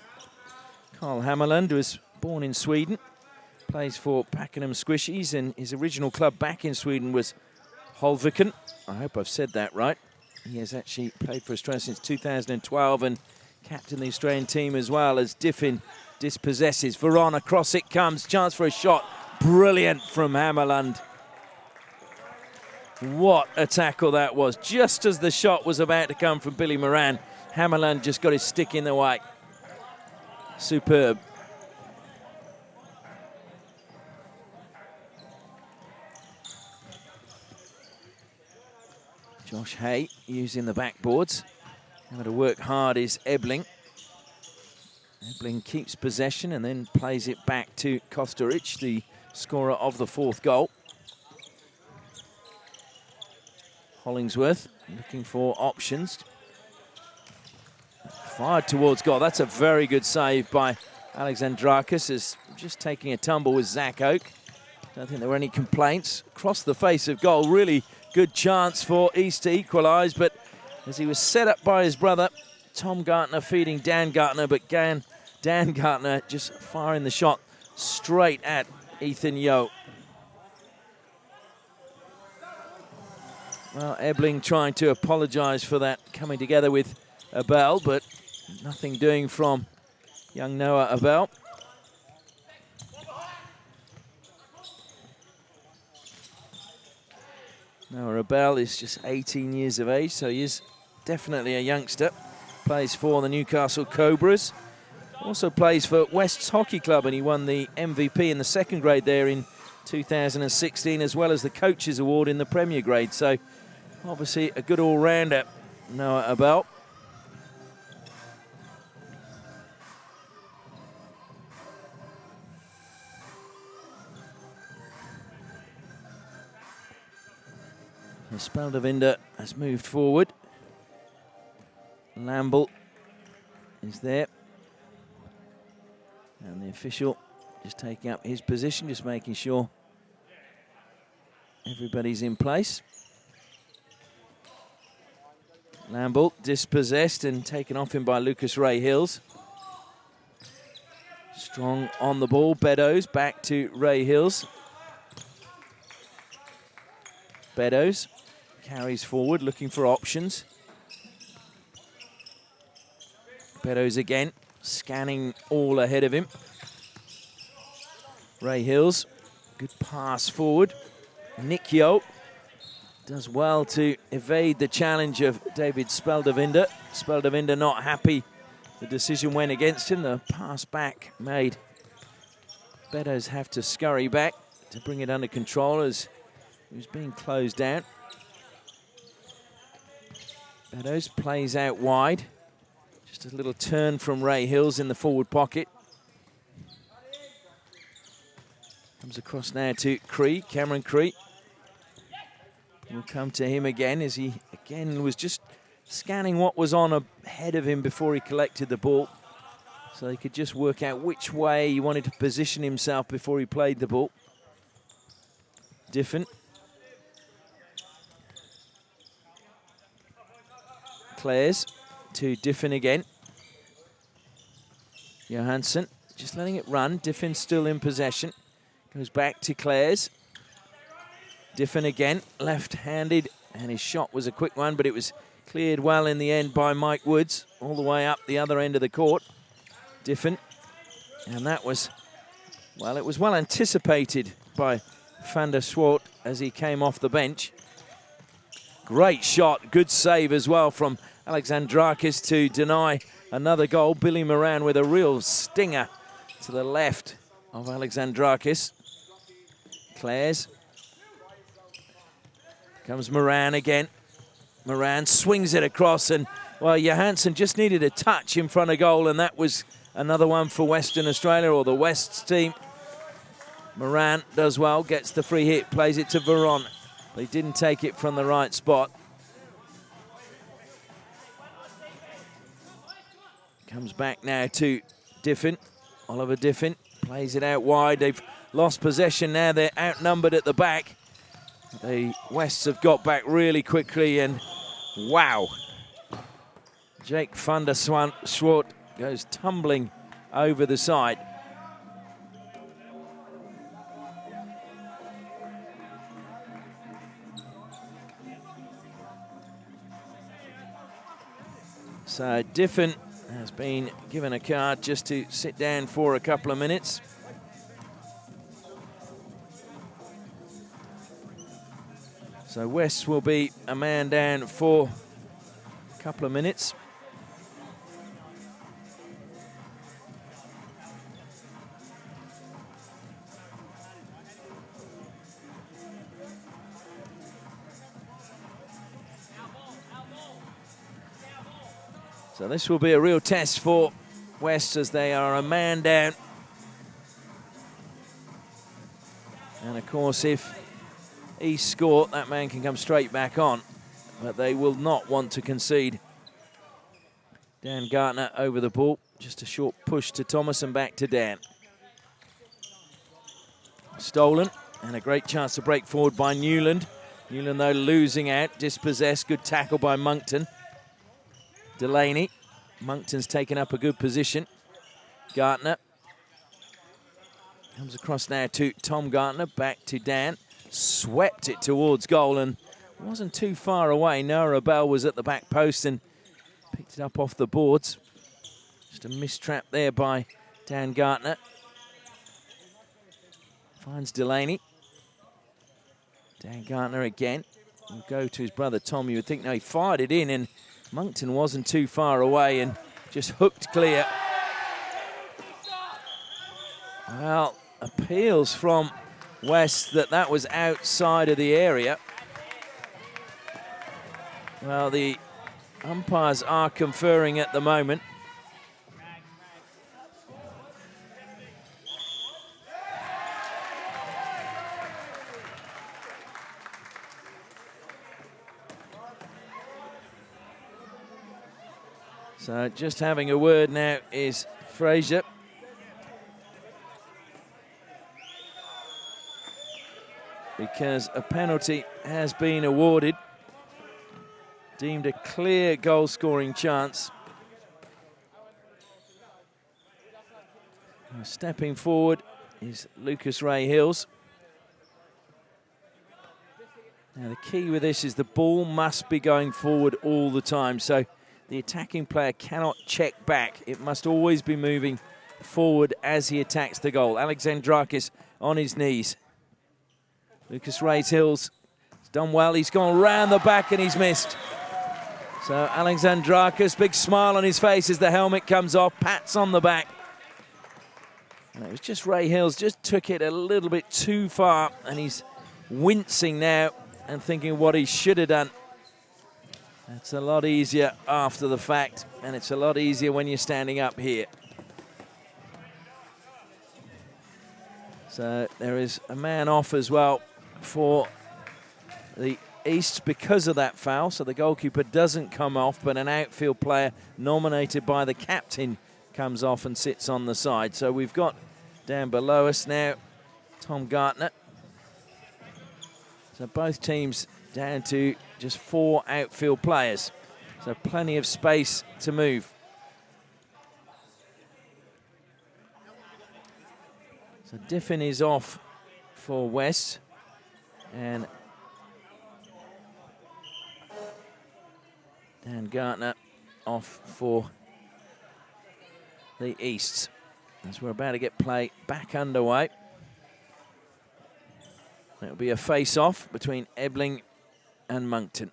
Carl Hammarlund was born in Sweden, plays for Pakenham Squishies, and his original club back in Sweden was Holviken. I hope I've said that right. He has actually played for Australia since 2012 and captained the Australian team as well, as Diffin dispossesses. Veron, across it comes, chance for a shot. Brilliant from Hammarlund. What a tackle that was. Just as the shot was about to come from Billy Moran, Hammarlund just got his stick in the way. Superb. Josh Hay using the backboards. Having to work hard is Ebling. Ebling keeps possession and then plays it back to Kosteric, the scorer of the 4th goal. Hollingsworth looking for options. Fired towards goal. That's a very good save by Alexandrakis, as just taking a tumble with Zach Oak. Don't think there were any complaints. Across the face of goal, really good chance for East to equalise, but as he was set up by his brother, Tom Gartner feeding Dan Gartner, but Dan Gartner just firing the shot straight at Ethan Yeo. Well, Ebling trying to apologise for that coming together with Abel, but nothing doing from young Noah Abel. Noah Abel is just 18 years of age, so he is definitely a youngster. Plays for the Newcastle Cobras. Also plays for West's Hockey Club, and he won the MVP in the 2nd grade there in 2016, as well as the Coaches Award in the Premier grade. So obviously a good all-rounder, Noah Abel. Speldevinder has moved forward. Lamble is there. And the official just taking up his position, just making sure everybody's in place. Lamble dispossessed and taken off him by Lucas Ray Hills. Strong on the ball. Beddoes back to Ray Hills. Beddoes carries forward, looking for options. Beddoes again, scanning all ahead of him. Ray Hills, good pass forward. Nick Yeo does well to evade the challenge of David Speldevinder. Speldevinder not happy. The decision went against him. The pass back made Beddoes have to scurry back to bring it under control as he was being closed down. Beddoes plays out wide. Just a little turn from Ray Hills in the forward pocket. Comes across now to Cree, Cameron Cree. We'll come to him again as he again was just scanning what was on ahead of him before he collected the ball. So he could just work out which way he wanted to position himself before he played the ball. Diffin. Clares to Diffin again. Johansson just letting it run. Diffin still in possession. Goes back to Clares. Diffin again, left-handed, and his shot was a quick one, but it was cleared well in the end by Mike Woods, all the way up the other end of the court. Diffin, and that was, well, it was well anticipated by Van der Swart as he came off the bench. Great shot, good save as well from Alexandrakis to deny another goal. Billy Moran with a real stinger to the left of Alexandrakis. Clares. Comes Moran again. Moran swings it across, and, well, Johansson just needed a touch in front of goal, and that was another one for Western Australia, or the West's team. Moran does well, gets the free hit, plays it to Veron. But he didn't take it from the right spot. Comes back now to Diffin. Oliver Diffin plays it out wide. They've lost possession now. They're outnumbered at the back. The Wests have got back really quickly, and wow. Jake van der Swart goes tumbling over the side. So Diffin has been given a card just to sit down for a couple of minutes. So West will be a man down for a couple of minutes. So this will be a real test for West as they are a man down. And of course, if East score, that man can come straight back on. But they will not want to concede. Dan Gartner over the ball. Just a short push to Thomas and back to Dan. Stolen, and a great chance to break forward by Newland. Newland, though, losing out, dispossessed. Good tackle by Monkton. Delaney. Monkton's taken up a good position. Gartner. Comes across now to Tom Gartner. Back to Dan. Swept it towards goal and wasn't too far away. Noah Bell was at the back post and picked it up off the boards. Just a mistrap there by Dan Gartner. Finds Delaney. Dan Gartner again. Will go to his brother Tom. You would think, no, he fired it in and Monkton wasn't too far away and just hooked clear. Well, appeals from West that was outside of the area. Well, the umpires are conferring at the moment. So just having a word now is Fraser. Because a penalty has been awarded. Deemed a clear goal-scoring chance. Now stepping forward is Lucas Ray Hills. Now the key with this is the ball must be going forward all the time. So the attacking player cannot check back. It must always be moving forward as he attacks the goal. Alexandrakis on his knees. Lucas Ray Hills has done well. He's gone round the back and he's missed. So Alexandrakis, big smile on his face as the helmet comes off, pats on the back. And it was just Ray Hills, just took it a little bit too far and he's wincing now and thinking what he should have done. It's a lot easier after the fact, and it's a lot easier when you're standing up here. So there is a man off as well for the East because of that foul. So the goalkeeper doesn't come off, but an outfield player nominated by the captain comes off and sits on the side. So we've got down below us now Tom Gartner. So both teams down to just 4 outfield players. So plenty of space to move. So Diffin is off for West. And Dan Gartner off for the East. As we're about to get play back underway. It'll be a face-off between Ebling and Monkton.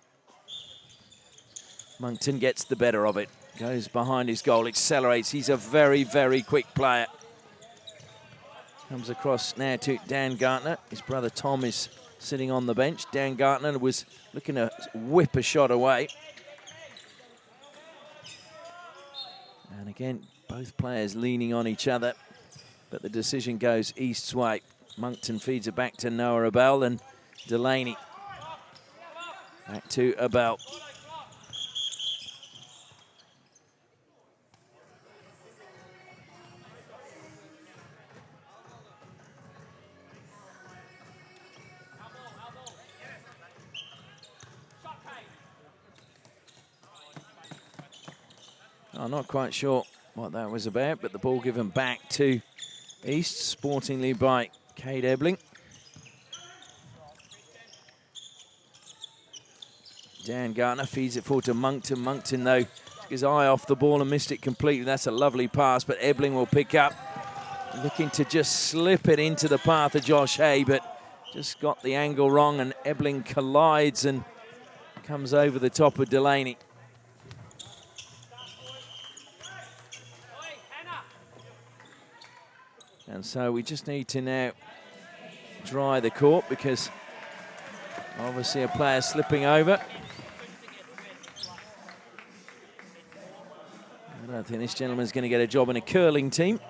Monkton gets the better of it. Goes behind his goal, accelerates. He's a very, very quick player. Comes across now to Dan Gartner. His brother Tom is sitting on the bench. Dan Gartner was looking to whip a shot away. And again, both players leaning on each other. But the decision goes East's way. Monkton feeds it back to Noah Abel and Delaney. Back to Abel. I'm not quite sure what that was about, but the ball given back to East, sportingly by Cade Ebling. Dan Gartner feeds it forward to Monkton. Monkton, though, took his eye off the ball and missed it completely. That's a lovely pass, but Ebling will pick up. Looking to just slip it into the path of Josh Hay, but just got the angle wrong, and Ebling collides and comes over the top of Delaney. And so we just need to now dry the court, because obviously a player slipping over. I don't think this gentleman's going to get a job in a curling team.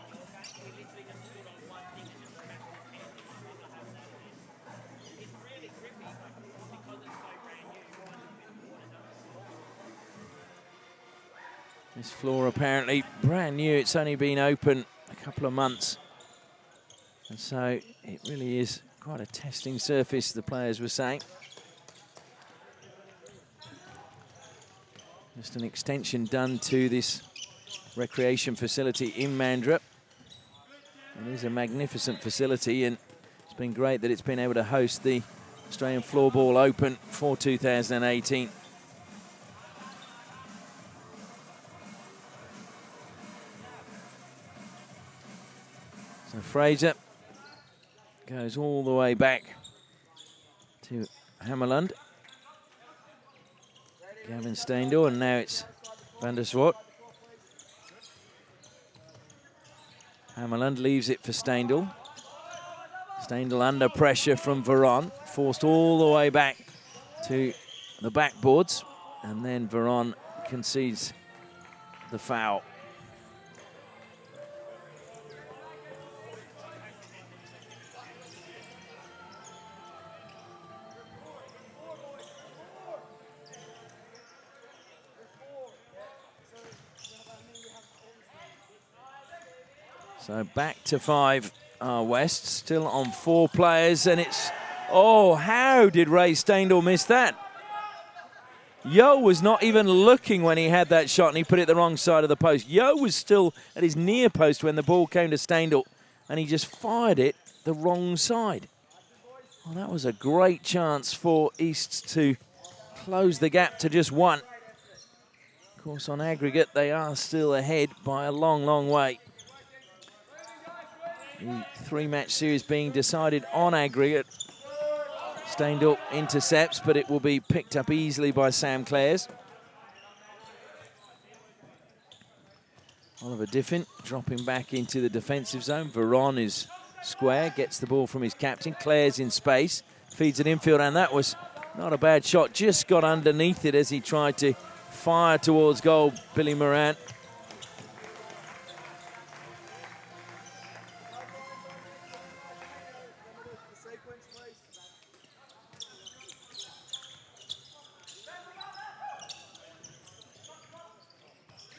This floor apparently brand new. It's only been open a couple of months. And so it really is quite a testing surface, the players were saying. Just an extension done to this recreation facility in Mandurah. It is a magnificent facility, and it's been great that it's been able to host the Australian Floorball Open for 2018. So Fraser goes all the way back to Hammerlund. Gavin Steindl, and now it's Van der Swart. Hammerlund leaves it for Steindl. Steindl under pressure from Veron, forced all the way back to the backboards, and then Veron concedes the foul. So back to 5 West, still on 4 players, and it's, oh, how did Ray Steindl miss that? Yo was not even looking when he had that shot, and he put it the wrong side of the post. Yo was still at his near post when the ball came to Steindl, and he just fired it the wrong side. Well, that was a great chance for East to close the gap to just 1. Of course, on aggregate, they are still ahead by a long, long way. The 3-match series being decided on aggregate. Steindl intercepts, but it will be picked up easily by Sam Clares. Oliver Diffin dropping back into the defensive zone. Veron is square, gets the ball from his captain. Clares in space, feeds it infield, and that was not a bad shot. Just got underneath it as he tried to fire towards goal, Billy Morant.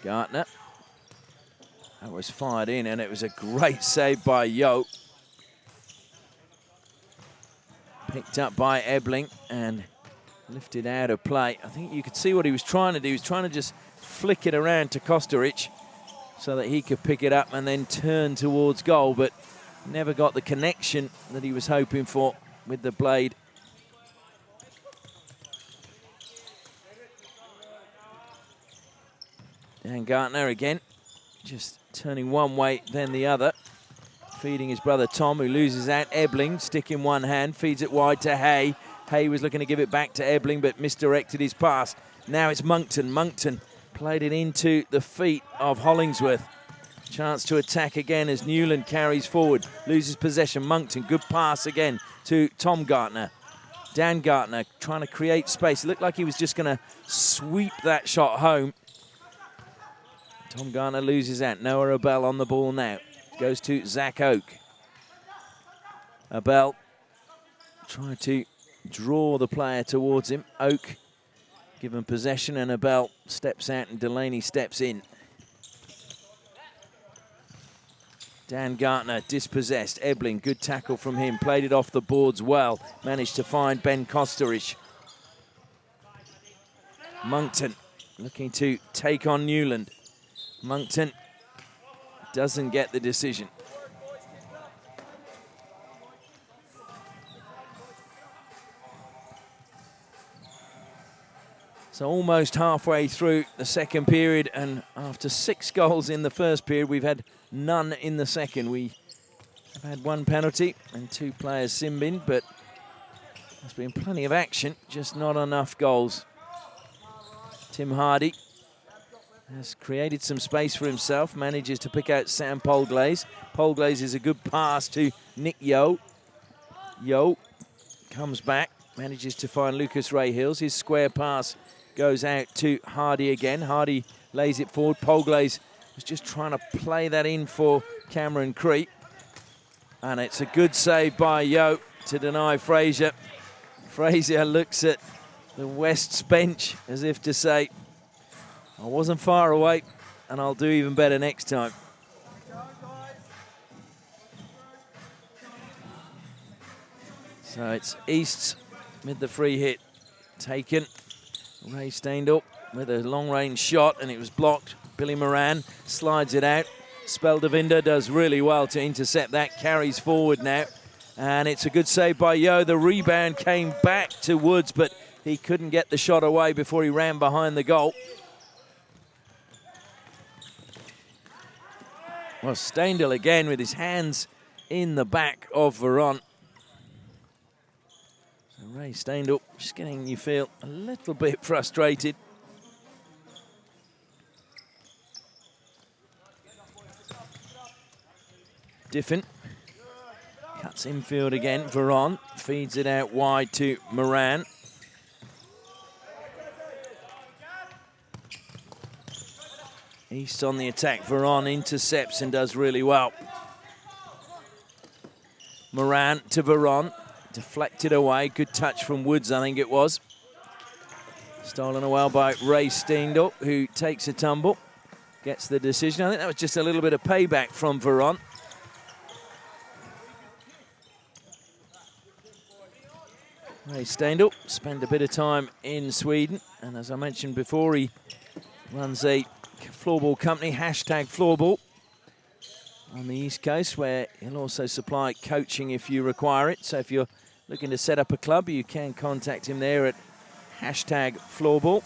Gartner. That was fired in, and it was a great save by Yo. Picked up by Ebling and lifted out of play. I think you could see what he was trying to do. He was trying to just flick it around to Kosteric so that he could pick it up and then turn towards goal, but never got the connection that he was hoping for with the blade. Dan Gartner again, just turning one way, then the other. Feeding his brother Tom, who loses out. Ebling, stick in one hand, feeds it wide to Hay. Hay was looking to give it back to Ebling, but misdirected his pass. Now it's Monkton. Monkton played it into the feet of Hollingsworth. Chance to attack again as Newland carries forward. Loses possession. Monkton, good pass again to Tom Gartner. Dan Gartner trying to create space. It looked like he was just going to sweep that shot home. Tom Garner loses out. Noah Abel on the ball now. Goes to Zach Oak. Abel trying to draw the player towards him. Oak given possession, and Abel steps out and Delaney steps in. Dan Gartner dispossessed. Ebling, good tackle from him. Played it off the boards well. Managed to find Ben Kosteric. Monkton looking to take on Newland. Monkton doesn't get the decision. So almost halfway through the second period, and after 6 goals in the first period, we've had none in the second. We have had 1 penalty and 2 players sin-binned, but there's been plenty of action, just not enough goals. Tim Hardy has created some space for himself, manages to pick out Sam Polglaze. Polglaze is a good pass to Nick Yeo. Yeo comes back, manages to find Lucas Rahills. His square pass goes out to Hardy again. Hardy lays it forward. Polglaze was just trying to play that in for Cameron Cree. And it's a good save by Yeo to deny Fraser. Fraser looks at the West's bench as if to say, I wasn't far away and I'll do even better next time. So it's East's with the free hit taken. Ray Steindl with a long-range shot, and it was blocked. Billy Moran slides it out. Speldevinder does really well to intercept that, carries forward now. And it's a good save by Yeo. The rebound came back to Woods, but he couldn't get the shot away before he ran behind the goal. Well, Steindl again with his hands in the back of Veron. Ray Steindl just getting, you feel, a little bit frustrated. Diffin cuts infield again. Veron feeds it out wide to Moran. East on the attack. Veron intercepts and does really well. Moran to Veron. Deflected away. Good touch from Woods, I think it was. Stolen away by Ray Steindl, who takes a tumble. Gets the decision. I think that was just a little bit of payback from Veron. Ray Steindl spent a bit of time in Sweden. And as I mentioned before, he runs a floorball company, #floorball, on the East Coast, where he'll also supply coaching if you require it. So if you're looking to set up a club, you can contact him there at #floorball.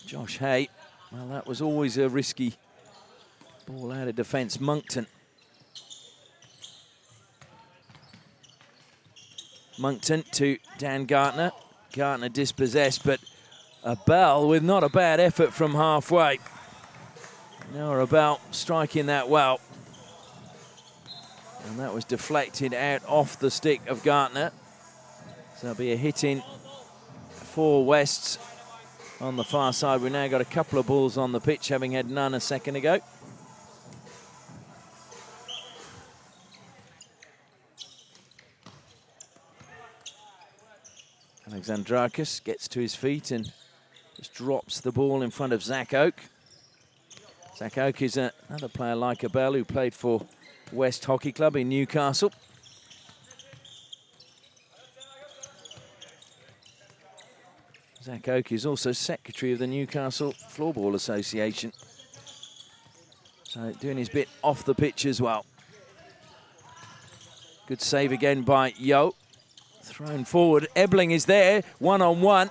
Josh Hay, well, that was always a risky ball out of defence. Moncton. Moncton to Dan Gartner. Gartner dispossessed, but Abel with not a bad effort from halfway. Now Abel striking that well. And that was deflected out off the stick of Gartner. So there'll be a hit in for Wests on the far side. We've now got a couple of balls on the pitch, having had none a second ago. Alexandrakis gets to his feet and just drops the ball in front of Zach Oak. Zach Oak is another player like Abel who played for West Hockey Club in Newcastle. Zach Oak is also secretary of the Newcastle Floorball Association. So doing his bit off the pitch as well. Good save again by Yeo. Thrown forward. Ebling is there, one-on-one.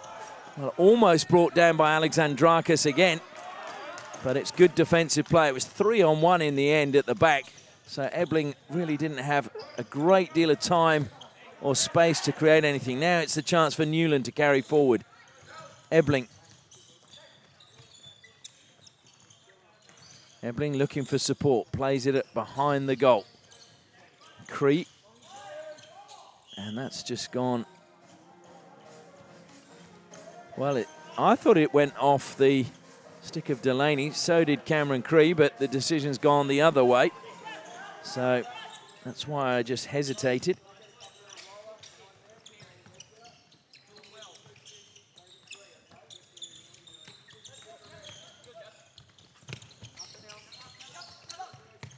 Well, almost brought down by Alexandrakis again. But it's good defensive play. It was 3-on-1 in the end at the back. So Ebling really didn't have a great deal of time or space to create anything. Now it's the chance for Newland to carry forward. Ebling. Ebling looking for support. Plays it behind the goal. Cree. And that's just gone. Well, I thought it went off the stick of Delaney. So did Cameron Cree, but the decision's gone the other way. So that's why I just hesitated.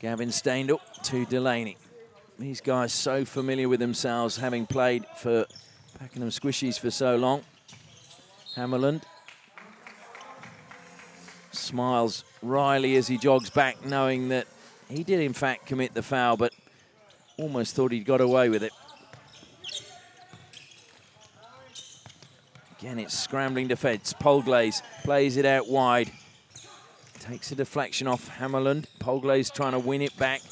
Gavin Steindl to Delaney. These guys so familiar with themselves, having played for Packing them squishies for so long. Hammerland smiles wryly as he jogs back, knowing that he did in fact commit the foul, but almost thought he'd got away with it. Again, it's scrambling defence. Polglaze plays it out wide. Takes a deflection off Hammerland. Polglaze trying to win it back.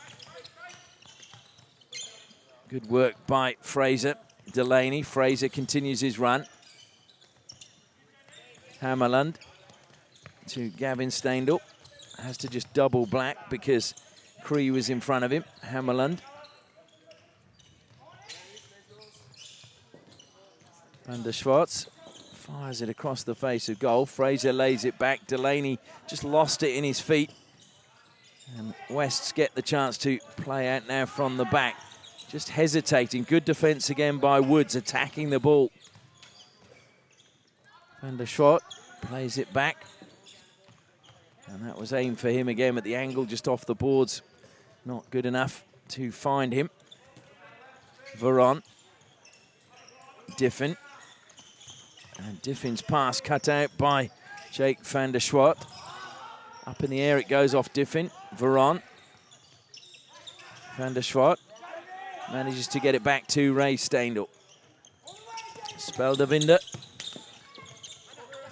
Good work by Fraser. Delaney. Fraser continues his run. Hammerland to Gavin Steindl. Has to just double black because Cree was in front of him. Hammerland. Van der Schwartz fires it across the face of goal. Fraser lays it back. Delaney just lost it in his feet. And Wests get the chance to play out now from the back. Just hesitating. Good defence again by Woods, attacking the ball. Van der Schwartz plays it back. And that was aimed for him again at the angle, just off the boards. Not good enough to find him. Veron. Diffin. And Diffin's pass cut out by Jake van der Schwartz. Up in the air it goes off Diffin. Veron. Van der Schwartz manages to get it back to Ray Steindl. Speldevinder.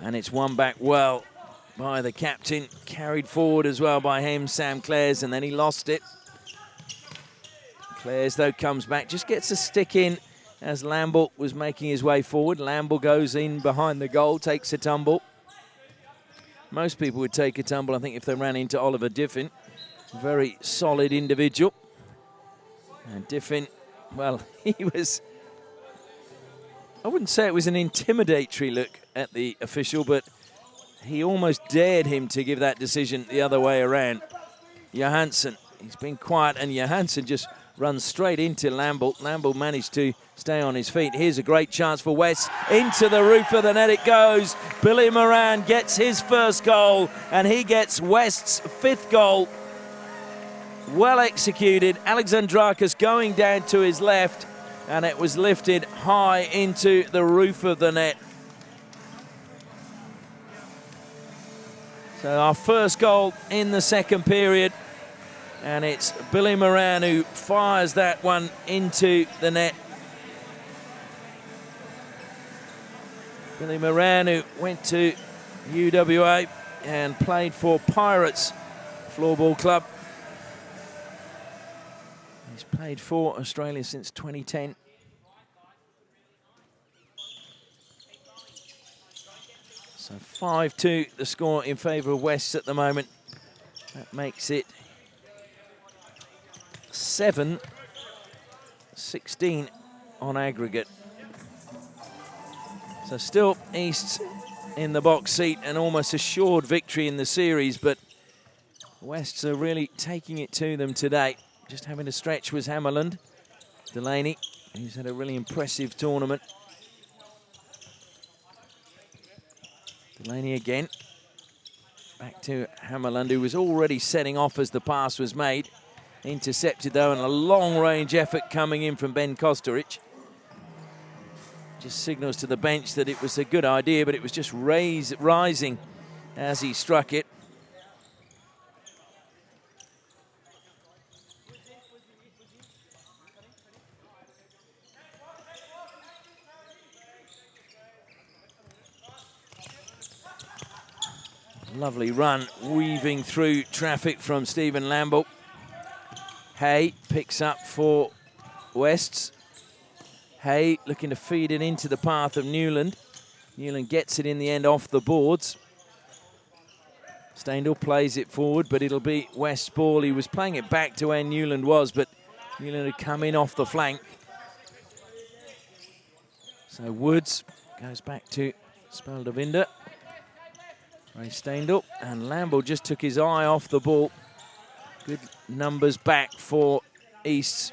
And it's won back well by the captain. Carried forward as well by him, Sam Clares, and then he lost it. Clares, though, comes back, just gets a stick in as Lambert was making his way forward. Lambert goes in behind the goal, takes a tumble. Most people would take a tumble, I think, if they ran into Oliver Diffin. Very solid individual. And Diffin, well, he was... I wouldn't say it was an intimidatory look at the official, but he almost dared him to give that decision the other way around. Johansson, he's been quiet, and Johansson just runs straight into Lambert. Lambert managed to stay on his feet. Here's a great chance for West. Into the roof of the net it goes. Billy Moran gets his first goal, and he gets West's fifth goal. Well executed. Alexandrakis going down to his left, and it was lifted high into the roof of the net. So our first goal in the second period, and it's Billy Moran who fires that one into the net. Billy Moran, who went to UWA and played for Pirates Floorball Club. He's played for Australia since 2010. So 5-2 the score in favour of West at the moment. That makes it 7-16 on aggregate. So still East in the box seat, and almost assured victory in the series, but Wests are really taking it to them today. Just having to stretch was Hammerland. Delaney, who's had a really impressive tournament. Delaney again. Back to Hammerland, who was already setting off as the pass was made. Intercepted, though, and a long-range effort coming in from Ben Kosteric. Just signals to the bench that it was a good idea, but it was just rising as he struck it. Lovely run, weaving through traffic from Stephen Lambert. Hay picks up for Wests. Hay looking to feed it into the path of Newland. Newland gets it in the end off the boards. Steindl plays it forward, but it'll be West's ball. He was playing it back to where Newland was, but Newland had come in off the flank. So Woods goes back to Speldevinder. Ray Steindl, and Lambert just took his eye off the ball. Good numbers back for East.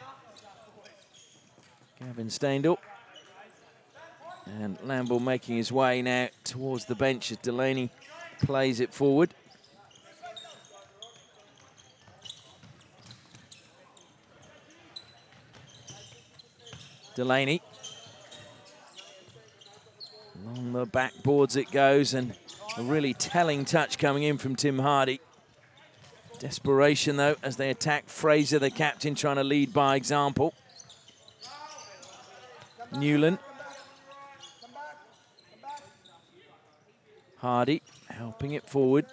Gavin Steindl. And Lambert making his way now towards the bench as Delaney plays it forward. Delaney. the backboards it goes, and a really telling touch coming in from Tim Hardy. Desperation, though, as they attack Fraser, the captain, trying to lead by example. Newland. Hardy helping it forward.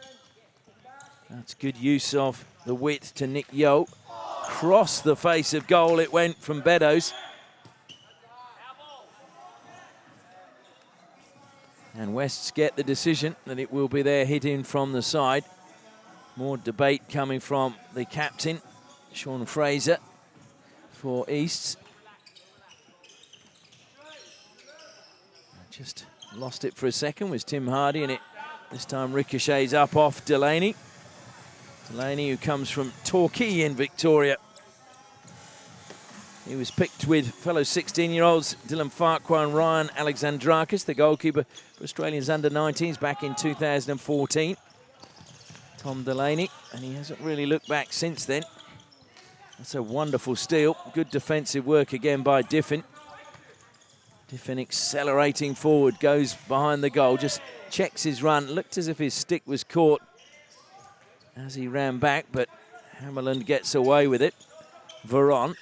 That's good use of the width to Nick Yo. Cross the face of goal it went from Beddoes. And Wests get the decision that it will be their hit in from the side. More debate coming from the captain, Sean Fraser, for Easts. Just lost it for a second, was Tim Hardy, and it this time ricochets up off Delaney. Delaney, who comes from Torquay in Victoria. He was picked with fellow 16-year-olds Dylan Farquhar and Ryan Alexandrakis, the goalkeeper for Australia's under-19s back in 2014. Tom Delaney, and he hasn't really looked back since then. That's a wonderful steal. Good defensive work again by Diffin. Diffin accelerating forward, goes behind the goal, just checks his run. Looked as if his stick was caught as he ran back, but Hammerland gets away with it. Veron.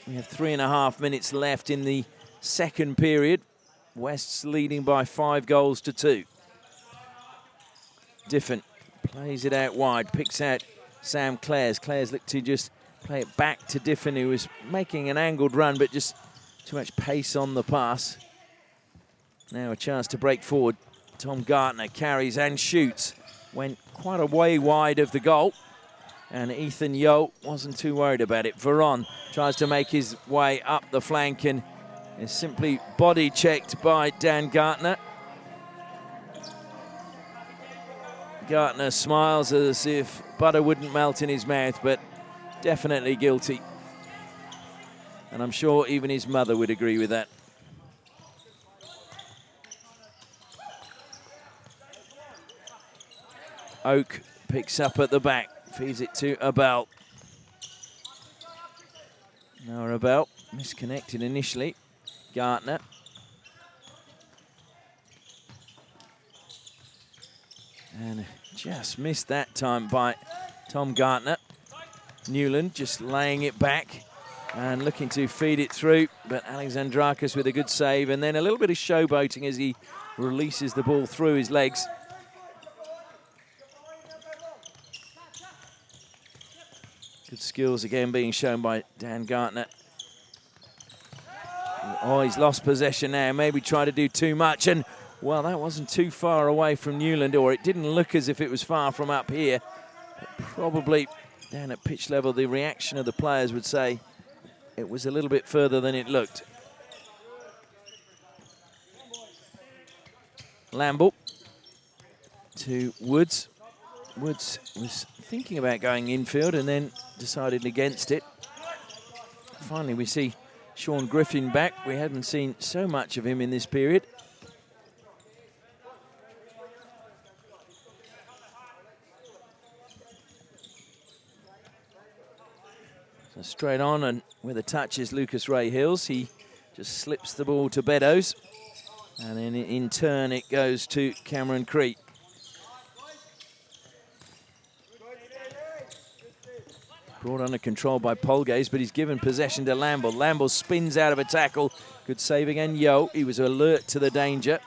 We have 3.5 minutes left in the second period. West's leading by 5-2. Diffin plays it out wide, picks out Sam Clares. Clares looked to just play it back to Diffin, who was making an angled run, but just too much pace on the pass. Now a chance to break forward. Tom Gartner carries and shoots. Went quite a way wide of the goal. And Ethan Yo wasn't too worried about it. Veron tries to make his way up the flank and is simply body checked by Dan Gartner. Gartner smiles as if butter wouldn't melt in his mouth, but definitely guilty. And I'm sure even his mother would agree with that. Oak picks up at the back. Feeds it to Abel. Now Abel, misconnected initially. Gartner. And just missed that time by Tom Gartner. Newland just laying it back and looking to feed it through, but Alexandrakis with a good save, and then a little bit of showboating as he releases the ball through his legs. Good skills again being shown by Dan Gartner. Oh, he's lost possession now. Maybe try to do too much. And, well, that wasn't too far away from Newland, or it didn't look as if it was far from up here. But probably down at pitch level, the reaction of the players would say it was a little bit further than it looked. Lamble to Woods. Woods was thinking about going infield and then decided against it. Finally, we see Sean Griffin back. We haven't seen so much of him in this period. So straight on, and with a touch is Lucas Ray Hills. He just slips the ball to Beddoes. And then in turn, it goes to Cameron Crete. Brought under control by Polgaze, but he's given possession to Lamble. Lamble spins out of a tackle. Good save again, Yo. He was alert to the danger.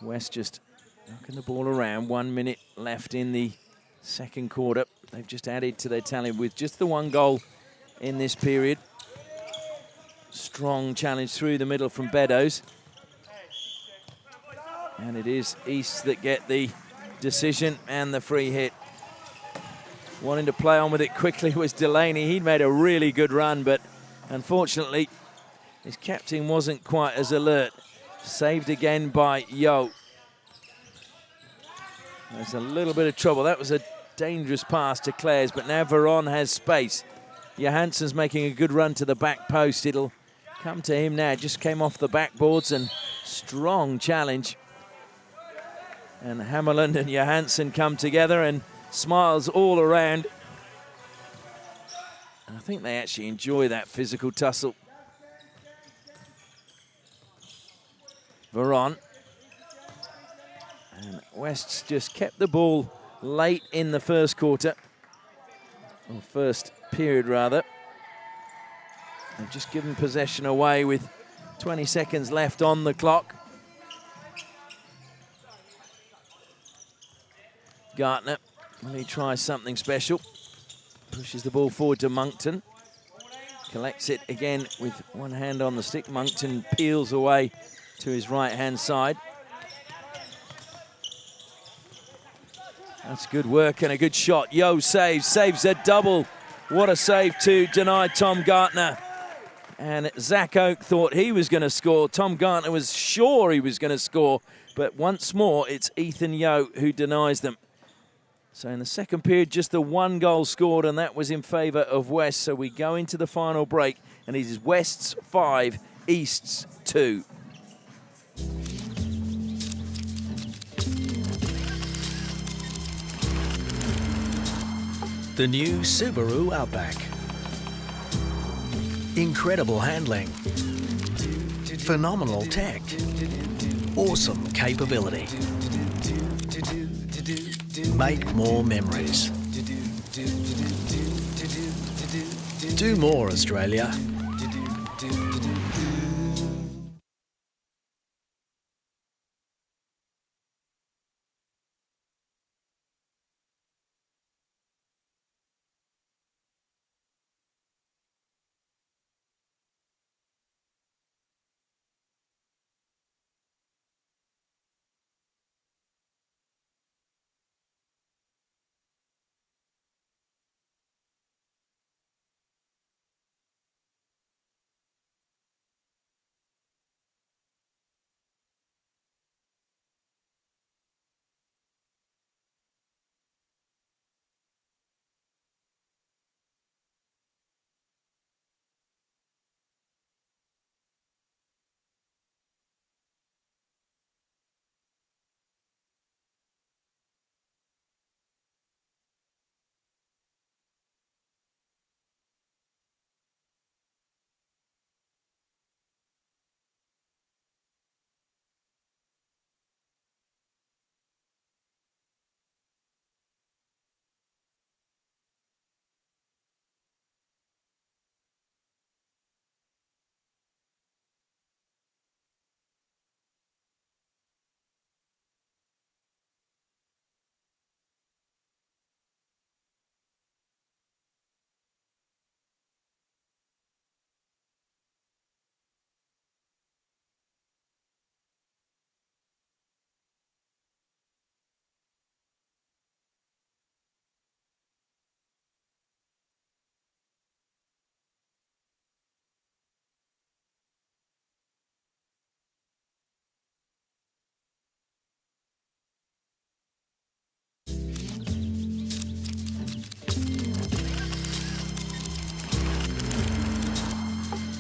West just knocking the ball around. 1 minute left in the second quarter. They've just added to their tally with just the one goal in this period. Strong challenge through the middle from Beddoes. And it is East that get the decision and the free hit. Wanting to play on with it quickly was Delaney. He'd made a really good run, but unfortunately his captain wasn't quite as alert. Saved again by Yo. There's a little bit of trouble. That was a dangerous pass to Clares, but now Veron has space. Johansson's making a good run to the back post. It'll come to him now. Just came off the backboards and strong challenge. And Hammerland and Johansson come together and smiles all around. And I think they actually enjoy that physical tussle. Veron. And West's just kept the ball late in the first quarter. Or first period, rather. They've just given possession away with 20 seconds left on the clock. Gartner, will he try something special? Pushes the ball forward to Moncton. Collects it again with one hand on the stick. Moncton peels away to his right-hand side. That's good work and a good shot. Yo saves a double. What a save to deny Tom Gartner. And Zach Oak thought he was going to score. Tom Gartner was sure he was going to score. But once more, it's Ethan Yo who denies them. So in the second period, just the one goal scored, and that was in favour of West. So we go into the final break, and it is West's 5, East's 2. The new Subaru Outback. Incredible handling. Phenomenal tech. Awesome capability. Make more memories. Do more, Australia.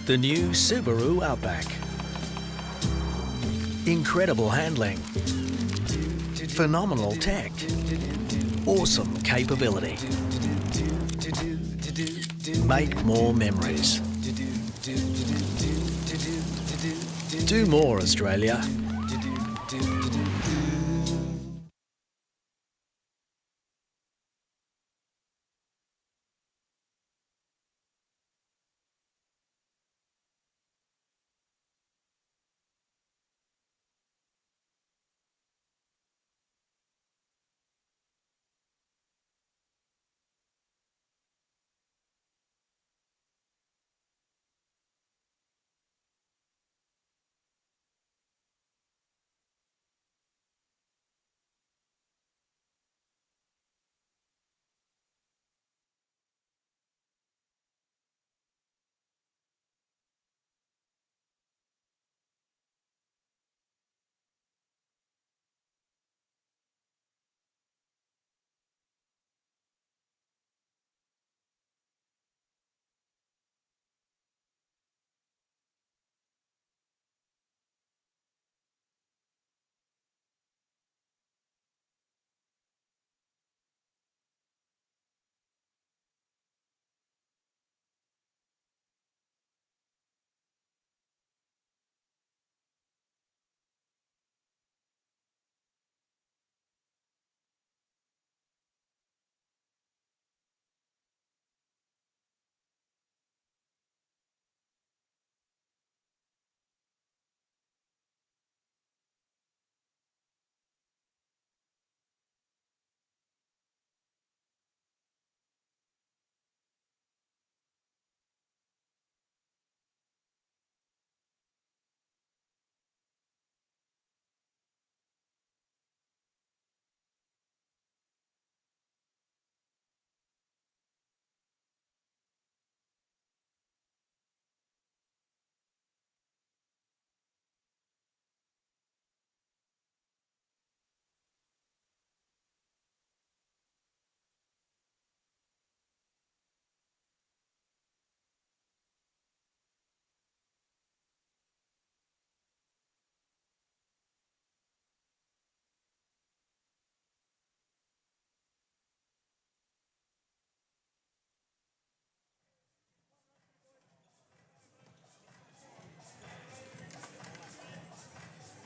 The new Subaru Outback. Incredible handling. Phenomenal tech. Awesome capability. Make more memories. Do more, Australia.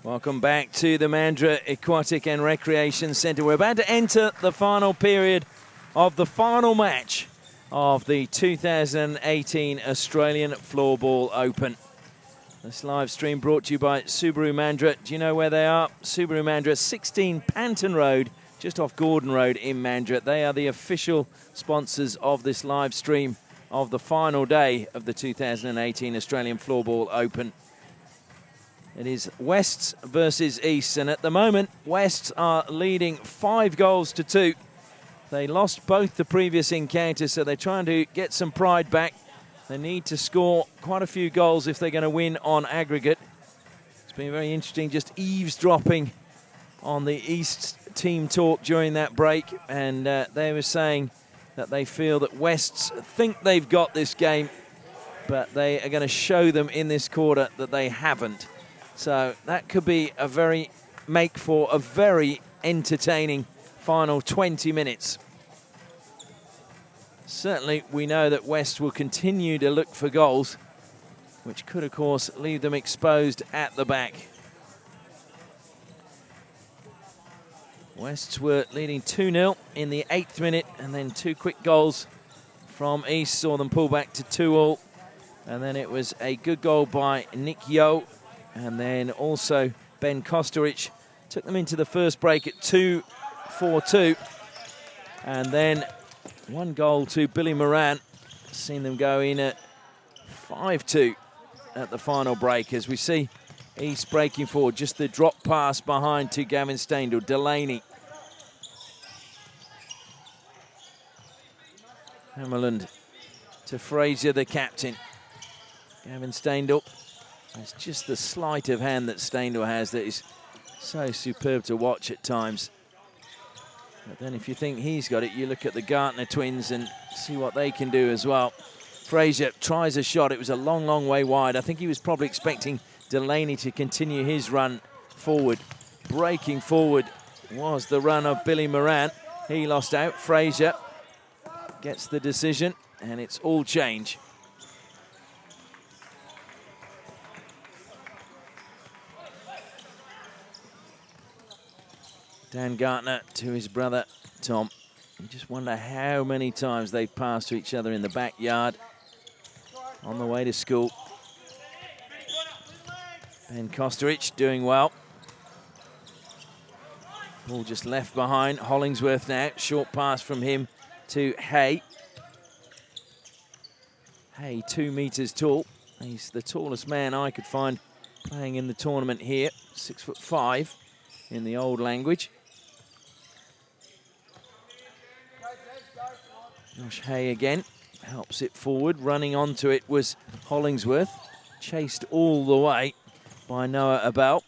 Welcome back to the Mandurah Aquatic and Recreation Centre. We're about to enter the final period of the final match of the 2018 Australian Floorball Open. This live stream brought to you by Subaru Mandurah. Do you know where they are? Subaru Mandurah, 16 Panton Road, just off Gordon Road in Mandurah. They are the official sponsors of this live stream of the final day of the 2018 Australian Floorball Open. It is Wests versus Easts, and at the moment, Wests are leading 5-2. They lost both the previous encounters, so they're trying to get some pride back. They need to score quite a few goals if they're going to win on aggregate. It's been very interesting just eavesdropping on the East team talk during that break, and they were saying that they feel that Wests think they've got this game, but they are going to show them in this quarter that they haven't. So that could be make for a very entertaining final 20 minutes. Certainly we know that West will continue to look for goals, which could of course leave them exposed at the back. Wests were leading 2-0 in the 8th minute, and then 2 quick goals from East saw them pull back to 2-2. And then it was a good goal by Nick Yeo. And then also Ben Kosteric took them into the first break at 2-4-2. And then 1 goal to Billy Moran. Seen them go in at 5-2 at the final break, as we see East breaking forward. Just the drop pass behind to Gavin Staindl. Delaney. Hammerland to Fraser, the captain. Gavin Staindl. It's just the sleight of hand that Staindl has that is so superb to watch at times. But then if you think he's got it, you look at the Gartner twins and see what they can do as well. Fraser tries a shot. It was a long, long way wide. I think he was probably expecting Delaney to continue his run forward. Breaking forward was the run of Billy Moran. He lost out. Fraser gets the decision, and it's all change. Dan Gartner to his brother, Tom. You just wonder how many times they've passed to each other in the backyard on the way to school. Ben Kosteric doing well. Ball just left behind. Hollingsworth now. Short pass from him to Hay. Hay, 2 meters tall. He's the tallest man I could find playing in the tournament here. 6'5" in the old language. Josh Hay again helps it forward. Running onto it was Hollingsworth. Chased all the way by Noah Abel.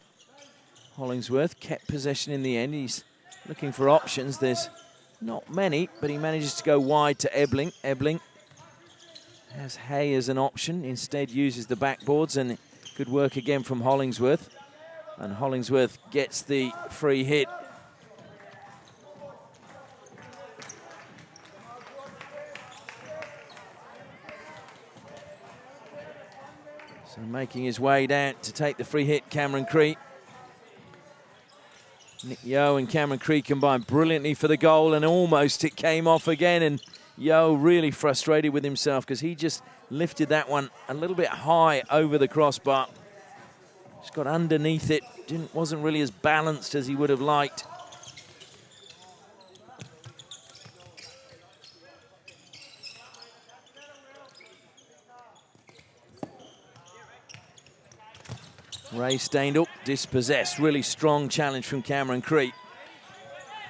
Hollingsworth kept possession in the end. He's looking for options. There's not many, but he manages to go wide to Ebling. Ebling has Hay as an option. Instead uses the backboards, and good work again from Hollingsworth. And Hollingsworth gets the free hit. So making his way down to take the free hit, Cameron Cree. Nick Yeo and Cameron Cree combined brilliantly for the goal, and almost it came off again, and Yeo really frustrated with himself because he just lifted that one a little bit high over the crossbar. Just got underneath it, wasn't really as balanced as he would have liked. Ray Staindl dispossessed. Really strong challenge from Cameron Cree.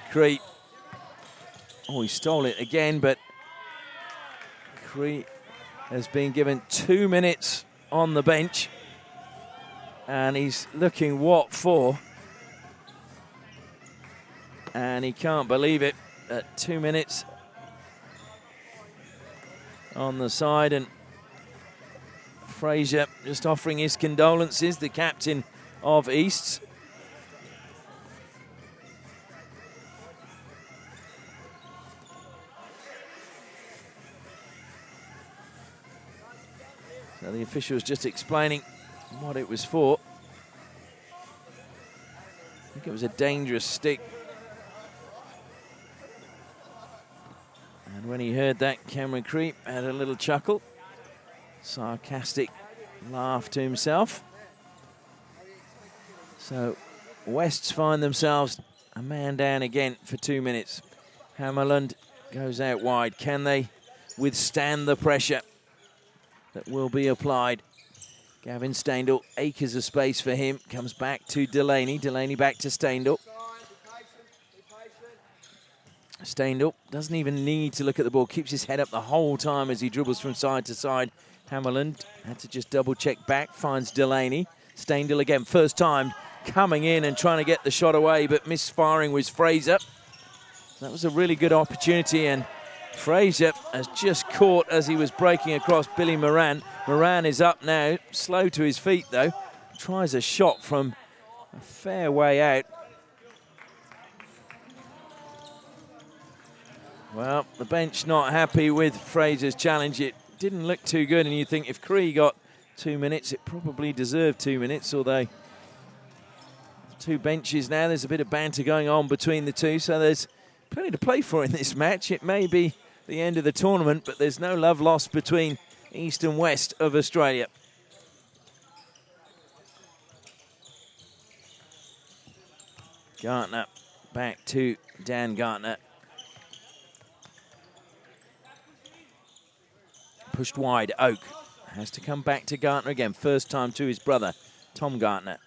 Cree. Oh, he stole it again, but Cree has been given 2 minutes on the bench. And he's looking what for. And he can't believe it at 2 minutes on the side. And Fraser just offering his condolences, the captain of Easts. So the officials just explaining what it was for. think it was a dangerous stick. And when he heard that, Cameron Creep had a little chuckle. Sarcastic laugh to himself. So Wests find themselves a man down again for 2 minutes. Hammerland goes out wide. Can they withstand the pressure that will be applied? Gavin Staindl, acres of space for him. Comes back to Delaney. Delaney back to Staindl. Staindl doesn't even need to look at the ball. Keeps his head up the whole time as he dribbles from side to side. Hammerland had to just double check back. Finds Delaney. Staindl again, first time coming in and trying to get the shot away, but misfiring was Fraser. That was a really good opportunity, and Fraser has just caught as he was breaking across Billy Moran. Moran is up now, slow to his feet though. Tries a shot from a fair way out. Well, the bench not happy with Fraser's challenge. It didn't look too good, and you think if Cree got 2 minutes, it probably deserved 2 minutes, although two benches now. There's a bit of banter going on between the two, so there's plenty to play for in this match. It may be the end of the tournament, but there's no love lost between East and West of Australia. Gartner back to Dan Gartner. Pushed wide, Oak has to come back to Gartner again. First time to his brother, Tom Gartner.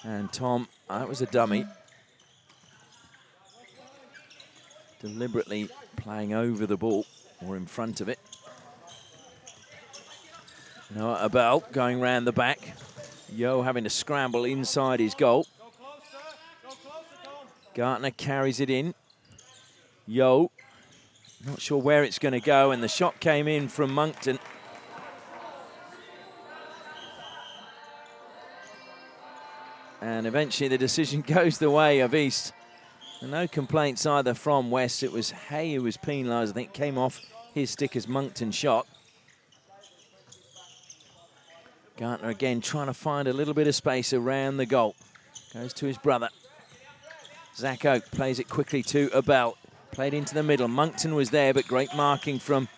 And Tom, that was a dummy. Deliberately playing over the ball or in front of it. Noah Abel going round the back. Yo having to scramble inside his goal. Gartner carries it in. Yo, not sure where it's going to go, and the shot came in from Moncton. And eventually the decision goes the way of East. And no complaints either from West. It was Hay who was penalised. I think came off his stick as Moncton shot. Gartner again trying to find a little bit of space around the goal. Goes to his brother. Zach Oak plays it quickly to Abel. Played into the middle. Moncton was there, but great marking from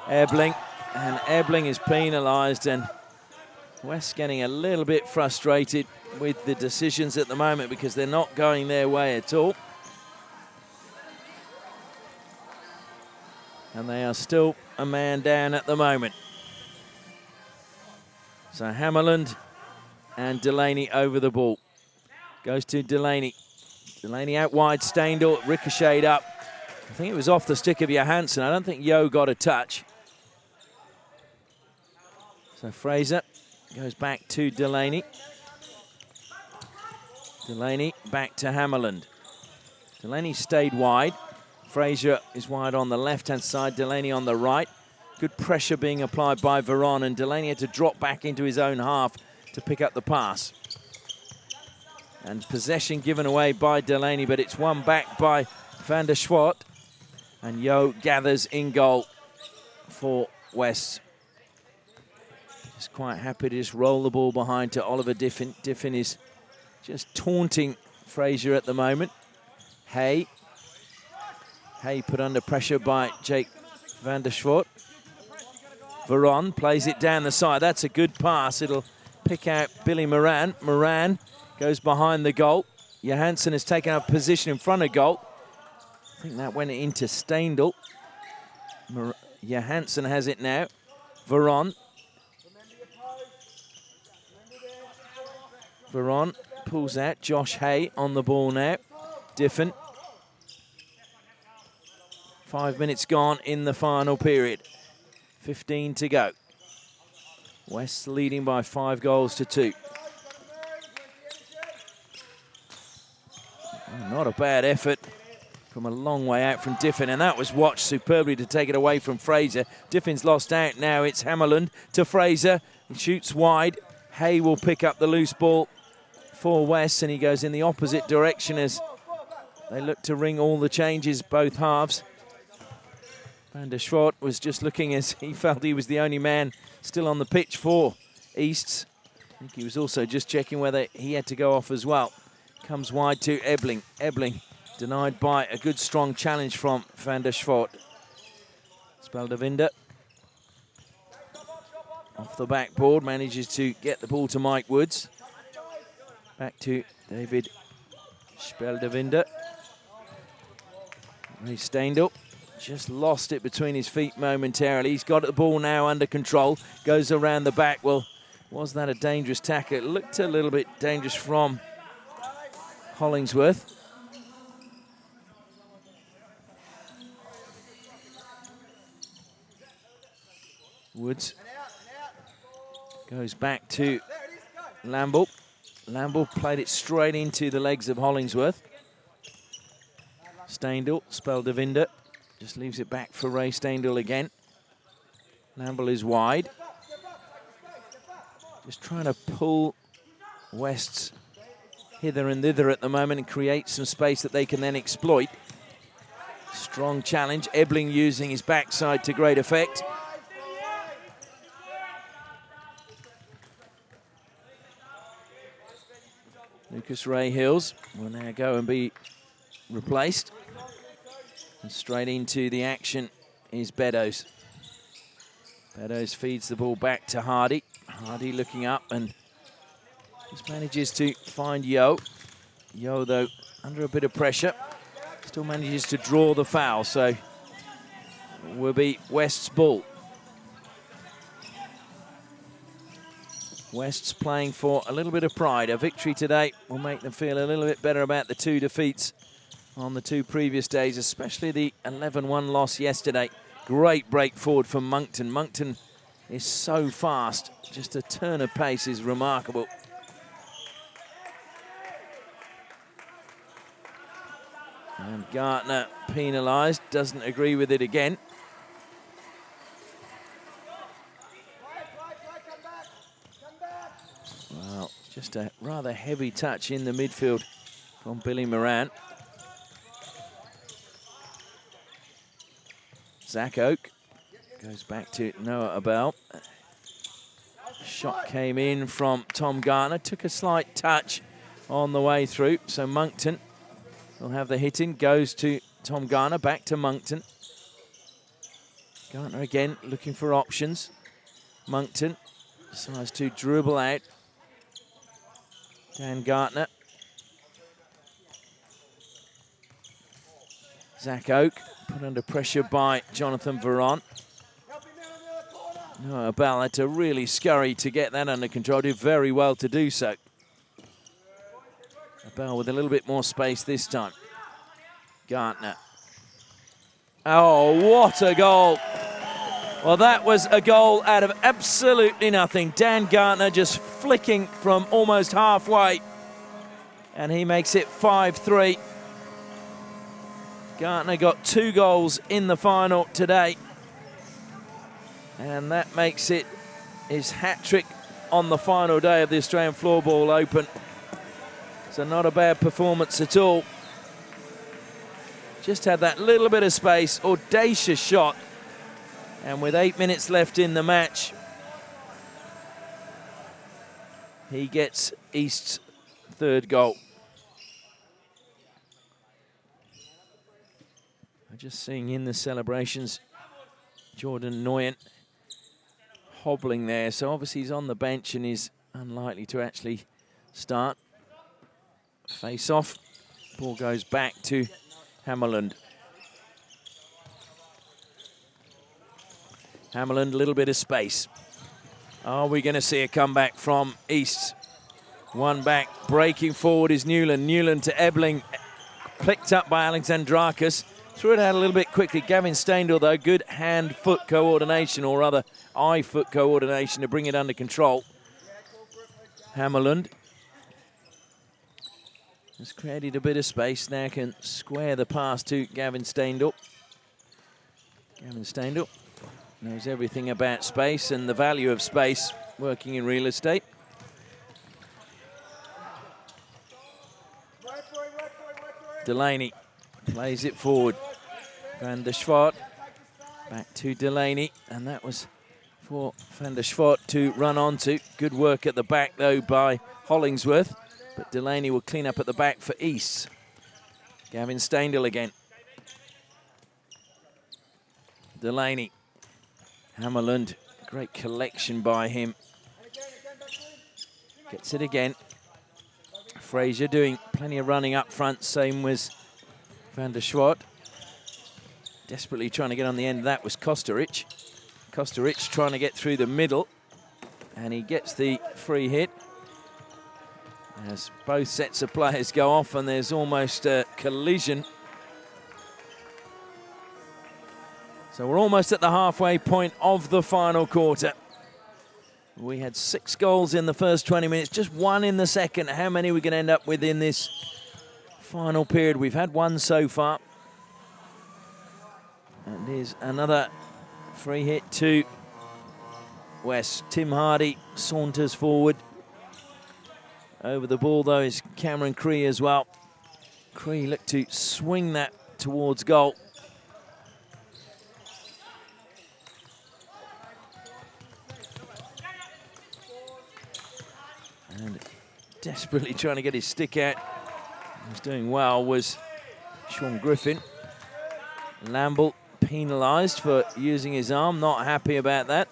Ebling. And Ebling is penalised, and West getting a little bit frustrated with the decisions at the moment because they're not going their way at all. And they are still a man down at the moment. So Hammerland and Delaney over the ball. Goes to Delaney. Delaney out wide, Staindl, ricocheted up. I think it was off the stick of Johansson. I don't think Yo got a touch. So Fraser goes back to Delaney. Delaney back to Hammerland. Delaney stayed wide. Fraser is wide on the left-hand side, Delaney on the right. Good pressure being applied by Veron, and Delaney had to drop back into his own half to pick up the pass. And possession given away by Delaney, but it's won back by Van der Schwart. And Yo gathers in goal for West. Just quite happy to just roll the ball behind to Oliver Diffin. Diffin is just taunting Fraser at the moment. Hay put under pressure by Jake Van der Schwart. Veron plays it down the side. That's a good pass. It'll pick out Billy Moran. Moran goes behind the goal. Johansson has taken up position in front of goal. I think that went into Staindl. Johansson has it now. Veron. Veron pulls out. Josh Hay on the ball now. Diffin. 5 minutes gone in the final period. 15 to go. West leading by 5 goals to 2. Not a bad effort from a long way out from Diffin, and that was watched superbly to take it away from Fraser. Diffin's lost out now. It's Hammerland to Fraser. He shoots wide. Hay will pick up the loose ball for West, and he goes in the opposite direction as they look to ring all the changes, both halves. Van der Schwart was just looking as he felt he was the only man still on the pitch for Easts. I think he was also just checking whether he had to go off as well. Comes wide to Ebling. Ebling denied by a good strong challenge from Van der Schvoort. Speldevinder off the backboard, manages to get the ball to Mike Woods. Back to David Speldevinder. Ray Steindl just lost it between his feet momentarily. He's got the ball now under control. Goes around the back. Well, was that a dangerous tackle? It looked a little bit dangerous from Hollingsworth. Woods goes back to Lamble. Lamble played it straight into the legs of Hollingsworth. Steindl, Speldevinder, just leaves it back for Ray Steindl again. Lamble is wide. Just trying to pull Wests hither and thither at the moment and create some space that they can then exploit. Strong challenge. Ebling using his backside to great effect. Lucas Ray-Hills will now go and be replaced. And straight into the action is Beddoes. Beddoes feeds the ball back to Hardy. Hardy looking up and just manages to find Yo. Yo, though, under a bit of pressure, still manages to draw the foul, so it will be West's ball. West's playing for a little bit of pride. A victory today will make them feel a little bit better about the two defeats on the two previous days, especially the 11-1 loss yesterday. Great break forward from Moncton. Moncton is so fast. Just a turn of pace is remarkable. And Gartner penalised, doesn't agree with it again. Well, just a rather heavy touch in the midfield from Billy Moran. Zach Oak goes back to Noah Abel. Shot came in from Tom Gartner, took a slight touch on the way through, so Moncton will have the hit in, goes to Tom Gartner, back to Moncton. Gartner again looking for options. Moncton decides to dribble out. Dan Gartner. Zach Oak put under pressure by Jonathan Veron. Noah Abel had to really scurry to get that under control. Did very well to do so. Abel with a little bit more space this time. Gartner. Oh, what a goal. Well, that was a goal out of absolutely nothing. Dan Gartner just flicking from almost halfway. And he makes it 5-3. Gartner got 2 goals in the final today. And that makes it his hat-trick on the final day of the Australian Floorball Open. So not a bad performance at all. Just had that little bit of space, audacious shot. And with 8 minutes left in the match, he gets East's 3rd goal. I'm just seeing in the celebrations, Jordan Noyen hobbling there. So obviously he's on the bench and is unlikely to actually start. Face off. Ball goes back to Hammerland. Hammerland, a little bit of space. Are we going to see a comeback from East? One back, breaking forward is Newland. Newland to Ebling, picked up by Alexandrakis. Threw it out a little bit quickly. Gavin Steindl, though, good hand-foot coordination, or rather eye-foot coordination to bring it under control. Hammerland has created a bit of space. Now can square the pass to Gavin Steindl. Gavin Steindl knows everything about space and the value of space working in real estate. Delaney plays it forward. Van der Schvoort back to Delaney, and that was for Van der Schwart to run onto. Good work at the back, though, by Hollingsworth. But Delaney will clean up at the back for East. Gavin Staindl again. Delaney. Hammerlund. Great collection by him. Gets it again. Fraser doing plenty of running up front. Same was Van der Schwart. Desperately trying to get on the end of that was Kosteric. Kosteric trying to get through the middle. And he gets the free hit. As both sets of players go off and there's almost a collision. So we're almost at the halfway point of the final quarter. We had 6 goals in the first 20 minutes, just 1 in the second. How many we can end up with in this final period? We've had 1 so far. And here's another free hit to West. Tim Hardy saunters forward. Over the ball, though, is Cameron Cree as well. Cree looked to swing that towards goal. And desperately trying to get his stick out. Who's doing well was Sean Griffin. Lamble penalised for using his arm. Not happy about that.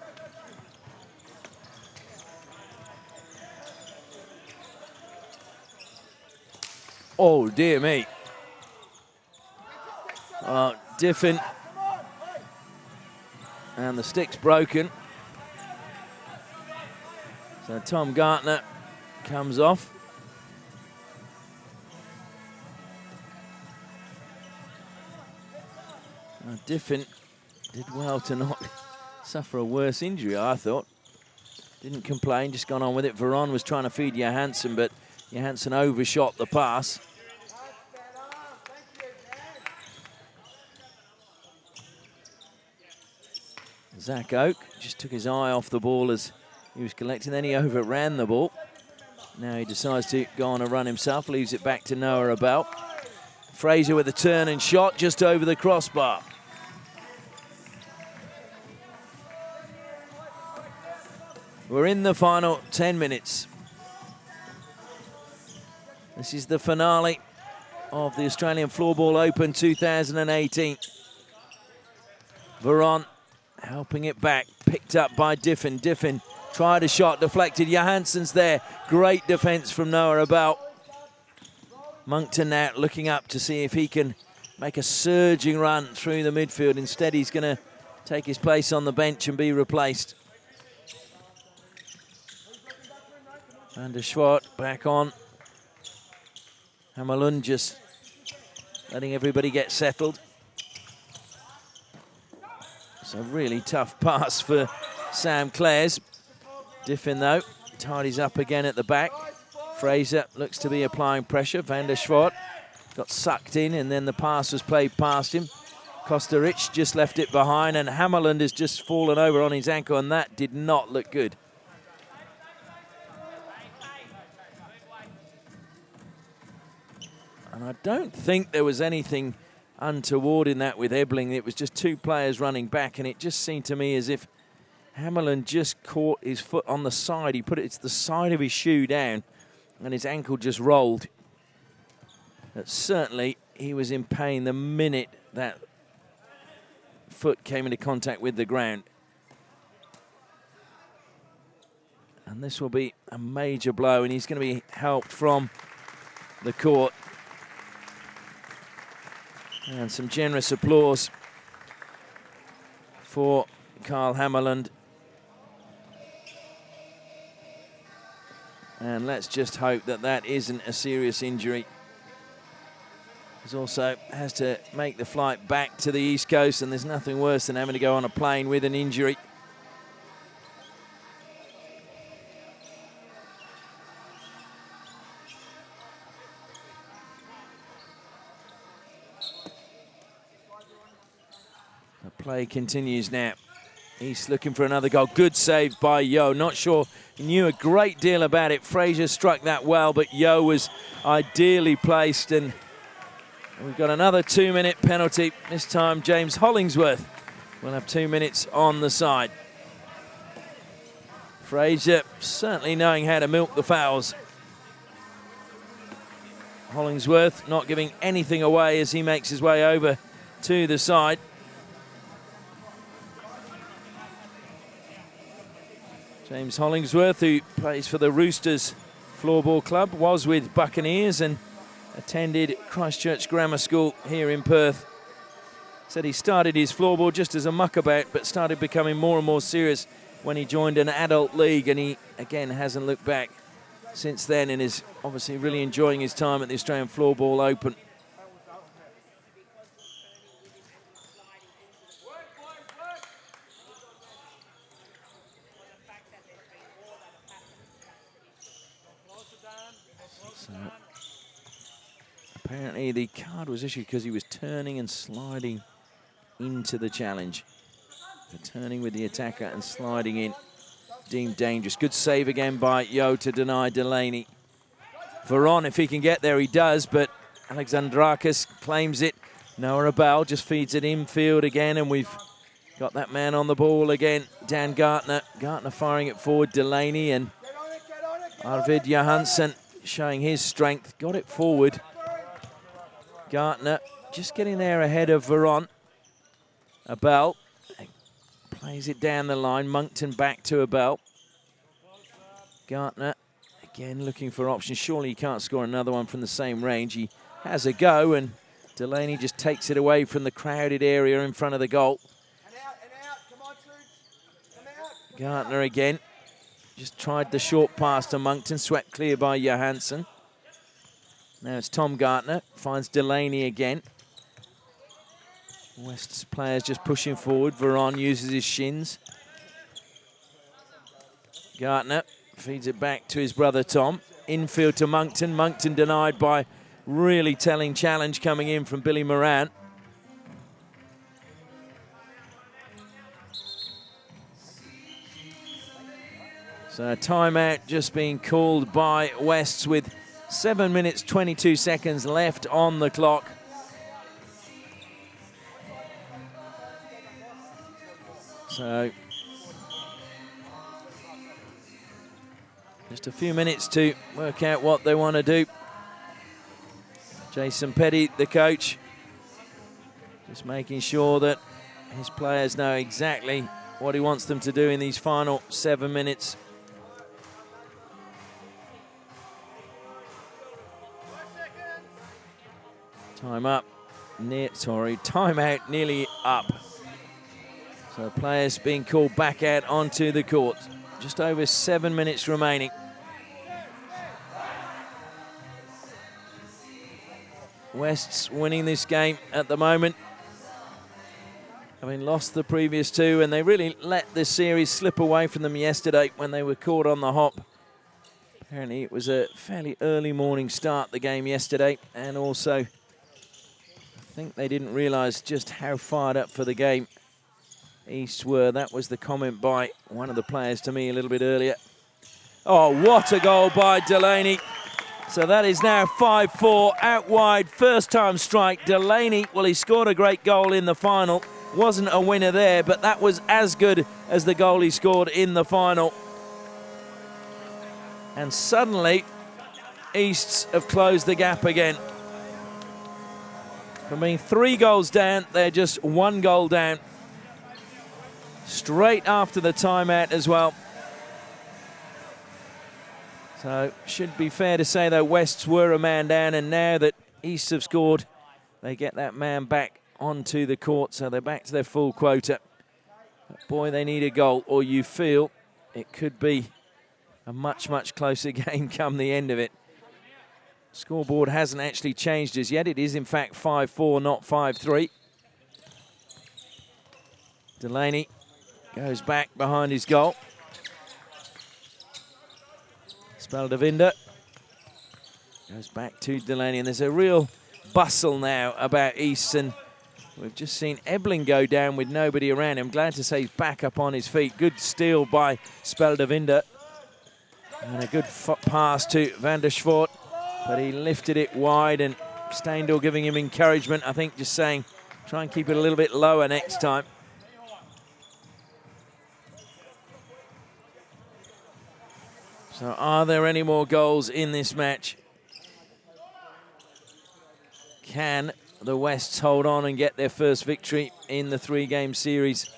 Oh, dear me. Diffin. And the stick's broken. So Tom Gartner comes off. Diffin did well to not suffer a worse injury, I thought. Didn't complain, just gone on with it. Veron was trying to feed Johansson, but Johansson overshot the pass. Zach Oak just took his eye off the ball as he was collecting. Then he overran the ball. Now he decides to go on a run himself, leaves it back to Noah Abel. Fraser with a turn and shot just over the crossbar. We're in the final 10 minutes. This is the finale of the Australian Floorball Open 2018. Veron helping it back, picked up by Diffin. Diffin tried a shot, deflected. Johansson's there. Great defence from Noah Abel. Moncton now looking up to see if he can make a surging run through the midfield. Instead, he's going to take his place on the bench and be replaced. Van der Schwart back on. Hammerlund just letting everybody get settled. It's a really tough pass for Sam Clares. Diffin, though, tidies up again at the back. Fraser looks to be applying pressure. Van der Schwart got sucked in, and then the pass was played past him. Kosteric just left it behind, and Hammerlund has just fallen over on his ankle, and that did not look good. And I don't think there was anything untoward in that with Ebling. It was just 2 players running back, and it just seemed to me as if Hammerlund just caught his foot on the side. He put it to the side of his shoe down, and his ankle just rolled. But certainly, he was in pain the minute that foot came into contact with the ground. And this will be a major blow, and he's going to be helped from the court. And some generous applause for Carl Hammerlund. And let's just hope that that isn't a serious injury. He also has to make the flight back to the East Coast, and there's nothing worse than having to go on a plane with an injury. The play continues now. East looking for another goal. Good save by Yo. Not sure he knew a great deal about it. Fraser struck that well, but Yo was ideally placed. And we've got another 2-minute penalty. This time, James Hollingsworth will have 2 minutes on the side. Fraser certainly knowing how to milk the fouls. Hollingsworth not giving anything away as he makes his way over to the side. James Hollingsworth, who plays for the Roosters Floorball Club, was with Buccaneers and attended Christchurch Grammar School here in Perth. Said he started his floorball just as a muckabout, but started becoming more and more serious when he joined an adult league, and he, again, hasn't looked back since then and is obviously really enjoying his time at the Australian Floorball Open. So, apparently the card was issued because he was turning and sliding into the challenge. So turning with the attacker and sliding in, deemed dangerous. Good save again by Yeo to deny Delaney. Veron, if he can get there, he does, but Alexandrakis claims it. Noah Abel just feeds it infield again, and we've got that man on the ball again, Dan Gartner. Gartner firing it forward, Delaney, and Arvid Johansson showing his strength. Got it forward. Gartner just getting there ahead of Veron. Abel plays it down the line. Moncton back to Abel. Gartner again looking for options. Surely he can't score another one from the same range. He has a go, and Delaney just takes it away from the crowded area in front of the goal. Gartner again. Just tried the short pass to Moncton. Swept clear by Johansson. Now it's Tom Gartner. Finds Delaney again. West's players just pushing forward. Veron uses his shins. Gartner feeds it back to his brother Tom. Infield to Moncton. Moncton denied by really telling challenge coming in from Billy Moran. So a timeout just being called by Wests with 7 minutes 22 seconds left on the clock. So just a few minutes to work out what they want to do. Jason Petty, the coach, just making sure that his players know exactly what he wants them to do in these final 7 minutes. Timeout nearly up. So players being called back out onto the court. Just over 7 minutes remaining. West's winning this game at the moment, having lost the previous two, and they really let this series slip away from them yesterday when they were caught on the hop. Apparently it was a fairly early morning start, the game yesterday, and also I think they didn't realise just how fired up for the game East were. That was the comment by one of the players to me a little bit earlier. Oh, what a goal by Delaney. So that is now 5-4 out wide, first time strike. Delaney, well, he scored a great goal in the final. Wasn't a winner there, but that was as good as the goal he scored in the final. And suddenly, Easts have closed the gap again. From being 3 goals down, they're just 1 goal down. Straight after the timeout as well. So, should be fair to say, though, Wests were a man down, and now that East have scored, they get that man back onto the court, so they're back to their full quota. But boy, they need a goal, or you feel it could be a much, much closer game come the end of it. Scoreboard hasn't actually changed as yet. It is, in fact, 5-4, not 5-3. Delaney goes back behind his goal. Speldevinder goes back to Delaney, and there's a real bustle now about East, and we've just seen Ebling go down with nobody around him. Glad to say he's back up on his feet. Good steal by Speldevinder. And a good pass to Van der Schvoort, but he lifted it wide, and Steindl giving him encouragement, I think, just saying, try and keep it a little bit lower next time. So are there any more goals in this match? Can the Wests hold on and get their first victory in the 3-game series?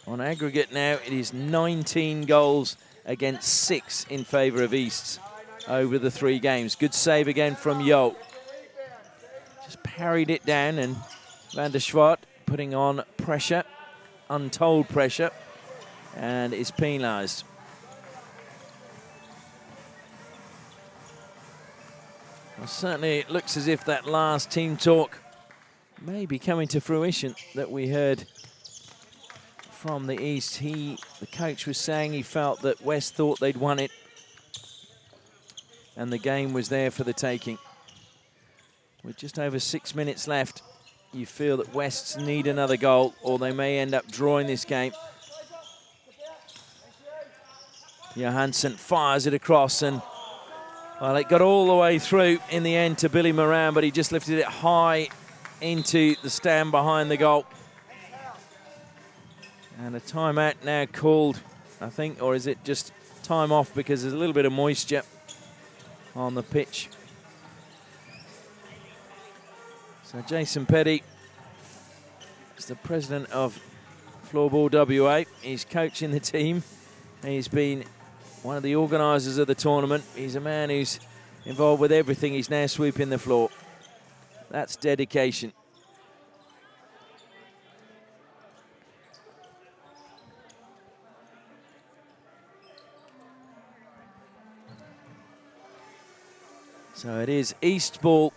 On aggregate now, it is 19 goals against 6 in favour of East over the 3 games. Good save again from Yo. Just parried it down, and Van der Schwart putting on pressure, untold pressure, and is penalised. Well, certainly it looks as if that last team talk may be coming to fruition that we heard from the East. The coach was saying he felt that West thought they'd won it and the game was there for the taking. With just over 6 minutes left, you feel that Wests need another goal or they may end up drawing this game. Johansson fires it across, and well, it got all the way through in the end to Billy Moran, but he just lifted it high into the stand behind the goal. And a timeout now called, I think, or is it just time off because there's a little bit of moisture on the pitch. So Jason Petty is the president of Floorball WA. He's coaching the team. He's been one of the organisers of the tournament. He's a man who's involved with everything. He's now sweeping the floor. That's dedication. So it is East ball.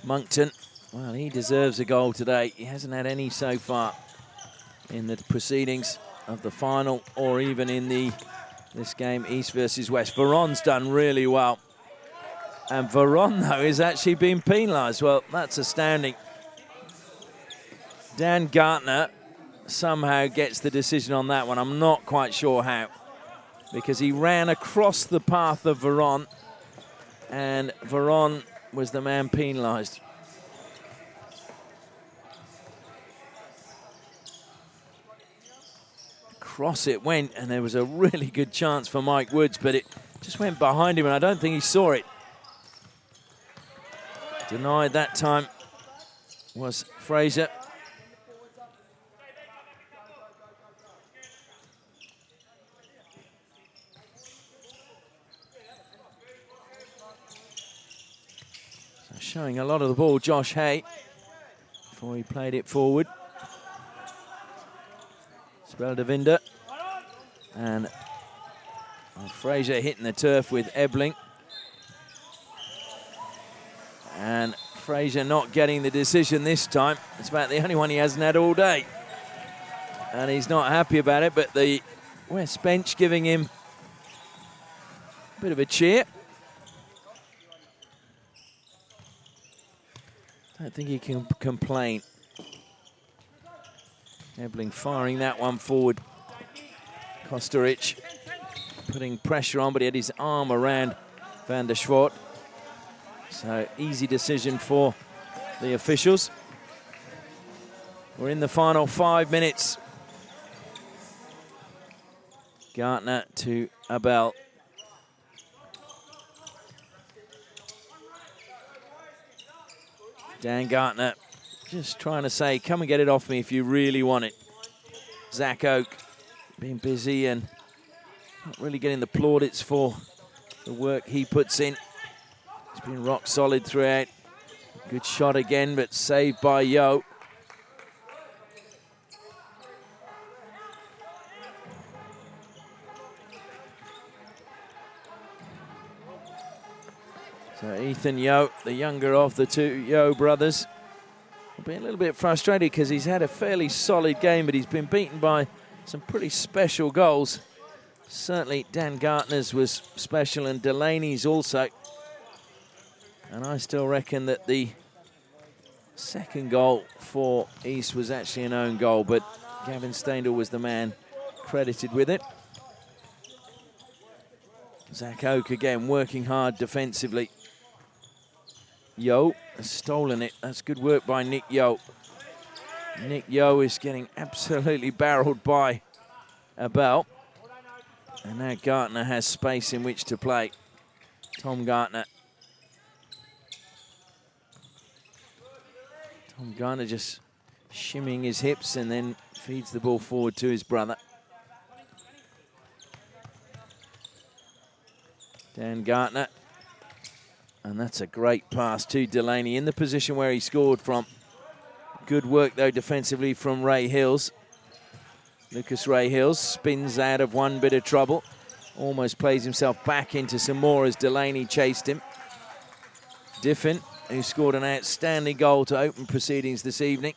Moncton, well, he deserves a goal today. He hasn't had any so far in the proceedings of the final or even in this game, East versus West. Veron's done really well. And Veron, though, is actually being penalised. Well, that's astounding. Dan Gartner somehow gets the decision on that one. I'm not quite sure how, because he ran across the path of Veron, and Veron was the man penalised. Across it went, and there was a really good chance for Mike Woods, but it just went behind him, and I don't think he saw it. Denied that time was Fraser. Showing a lot of the ball, Josh Hay, before he played it forward. Speldevinder. And Fraser hitting the turf with Ebling. And Fraser not getting the decision this time. It's about the only one he hasn't had all day. And he's not happy about it, but the West bench giving him a bit of a cheer. I don't think he can complain. Ebling firing that one forward. Kosteric putting pressure on, but he had his arm around Van der Schwart. So easy decision for the officials. We're in the final 5 minutes. Gartner to Abel. Dan Gartner just trying to say, come and get it off me if you really want it. Zach Oak being busy and not really getting the plaudits for the work he puts in. He's been rock solid throughout. Good shot again, but saved by Yo. So Ethan Yo, the younger of the two Yo brothers, will be a little bit frustrated because he's had a fairly solid game, but he's been beaten by some pretty special goals. Certainly Dan Gartner's was special and Delaney's also. And I still reckon that the second goal for East was actually an own goal, but Gavin Steindl was the man credited with it. Zach Oak again working hard defensively. Yo has stolen it. That's good work by Nick Yo. Nick Yo is getting absolutely barreled by Abel. And now Gartner has space in which to play. Tom Gartner. Tom Gartner just shimmying his hips and then feeds the ball forward to his brother. Dan Gartner. And that's a great pass to Delaney in the position where he scored from. Good work, though, defensively from Ray Hills. Lucas Ray Hills spins out of one bit of trouble. Almost plays himself back into some more as Delaney chased him. Diffin, who scored an outstanding goal to open proceedings this evening.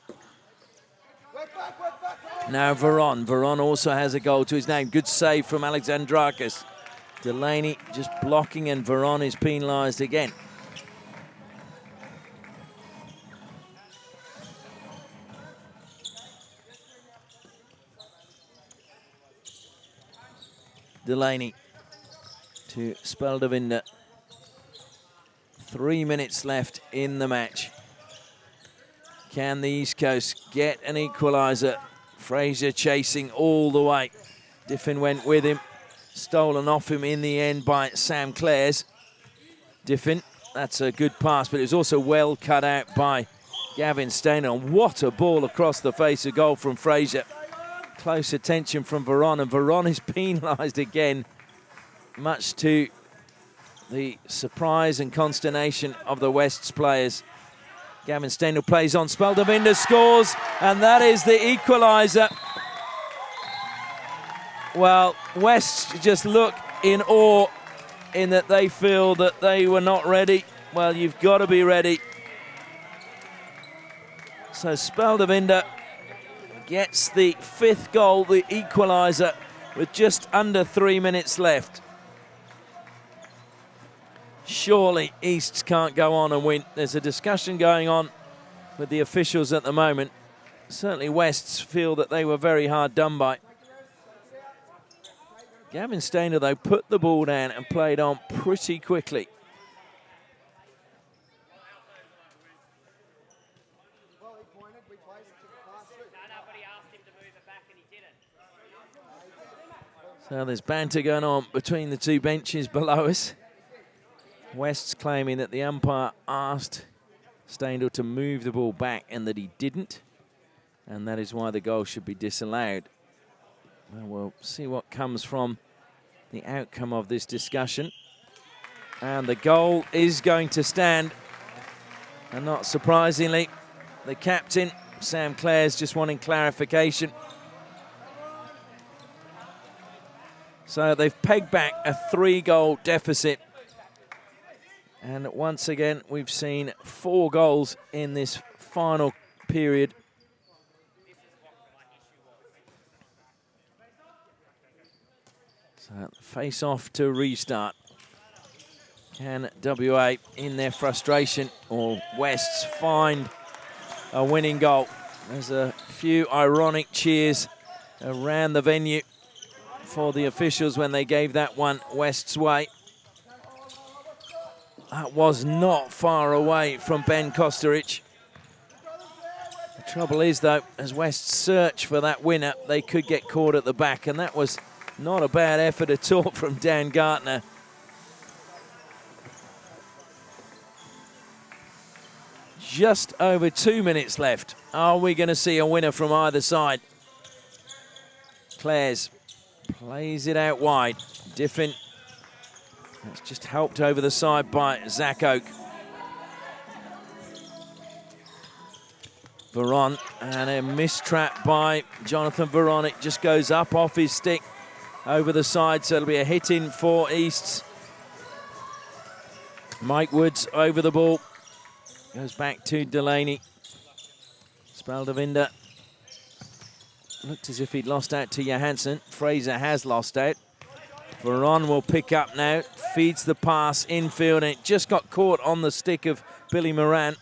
Now Veron. Veron also has a goal to his name. Good save from Alexandrakis. Delaney just blocking, and Veron is penalised again. Delaney to Speldevinder. 3 minutes left in the match. Can the East Coast get an equaliser? Fraser chasing all the way. Diffin went with him. Stolen off him in the end by Sam Clares. Diffin, that's a good pass, but it was also well cut out by Gavin Stainer. And what a ball across the face of goal from Fraser. Close attention from Veron, and Veron is penalised again, much to the surprise and consternation of the West's players. Gavin Stendhal plays on, Speldevinder scores, and that is the equaliser. Well, West just look in awe in that they feel that they were not ready. Well, you've got to be ready. So Speldevinder gets the 5th goal, the equaliser, with just under 3 minutes left. Surely Easts can't go on and win. There's a discussion going on with the officials at the moment. Certainly Wests feel that they were very hard done by. Gavin Stainer, though, put the ball down and played on pretty quickly. So there's banter going on between the two benches below us. West's claiming that the umpire asked Staindl to move the ball back and that he didn't. And that is why the goal should be disallowed. Well, we'll see what comes from the outcome of this discussion. And the goal is going to stand. And not surprisingly, the captain, Sam Clares, just wanting clarification. So they've pegged back a 3-goal deficit. And once again, we've seen 4 goals in this final period. So face off to restart. Can WA, in their frustration, or Wests, find a winning goal? There's a few ironic cheers around the venue for the officials when they gave that one West's way. That was not far away from Ben Kosteric. The trouble is, though, as West search for that winner, they could get caught at the back, and that was not a bad effort at all from Dan Gartner. Just over 2 minutes left. Are we going to see a winner from either side? Clares plays it out wide. Diffin. That's just helped over the side by Zach Oak. Veron, and a mistrap by Jonathan Veron. It just goes up off his stick over the side, so it'll be a hit in for Easts. Mike Woods over the ball. Goes back to Delaney. Speldevinder looked as if he'd lost out to Johansson. Fraser has lost out. Veron will pick up now, feeds the pass infield, and it just got caught on the stick of Billy Moran.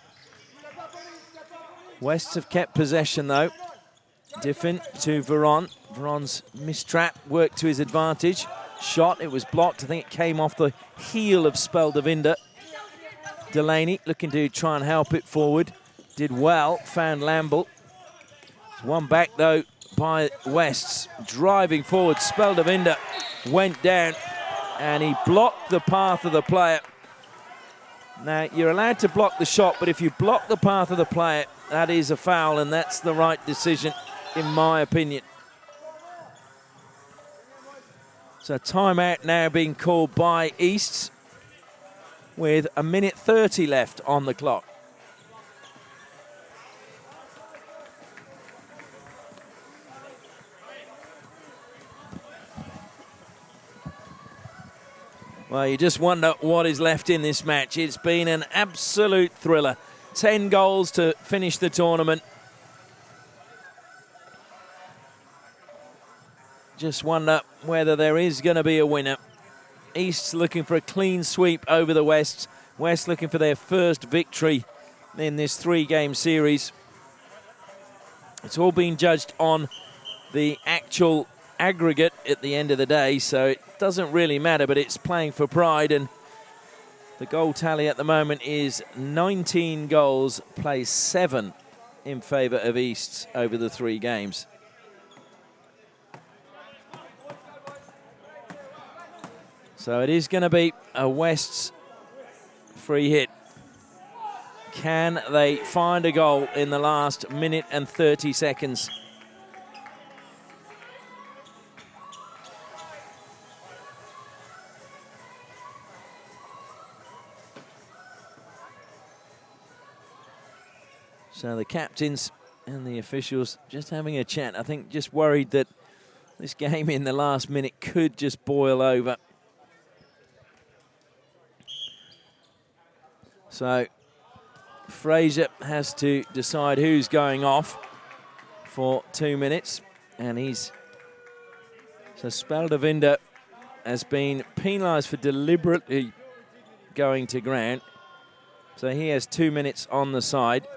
Wests have kept possession, though. Diffin to Veron. Veron's mistrap worked to his advantage. Shot, it was blocked. I think it came off the heel of Speldevinder. Delaney looking to try and help it forward. Did well, found Lamble. One back though by Wests. Driving forward, Speldevinder went down and he blocked the path of the player. Now, you're allowed to block the shot, but if you block the path of the player, that is a foul, and that's the right decision, in my opinion. So timeout now being called by East with 1:30 left on the clock. Well, you just wonder what is left in this match. It's been an absolute thriller. 10 goals to finish the tournament. Just wonder whether there is going to be a winner. East's looking for a clean sweep over the West. West looking for their first victory in this 3-game series. It's all been judged on the actual aggregate at the end of the day, so it doesn't really matter, but it's playing for pride, and the goal tally at the moment is 19 goals, plays 7 in favour of East over the 3 games. So it is going to be a West's free hit. Can they find a goal in the last minute and 30 seconds? So the captains and the officials just having a chat. I think just worried that this game in the last minute could just boil over. So Fraser has to decide who's going off for 2 minutes. And so Speldevinder has been penalised for deliberately going to ground. So he has 2 minutes on the side.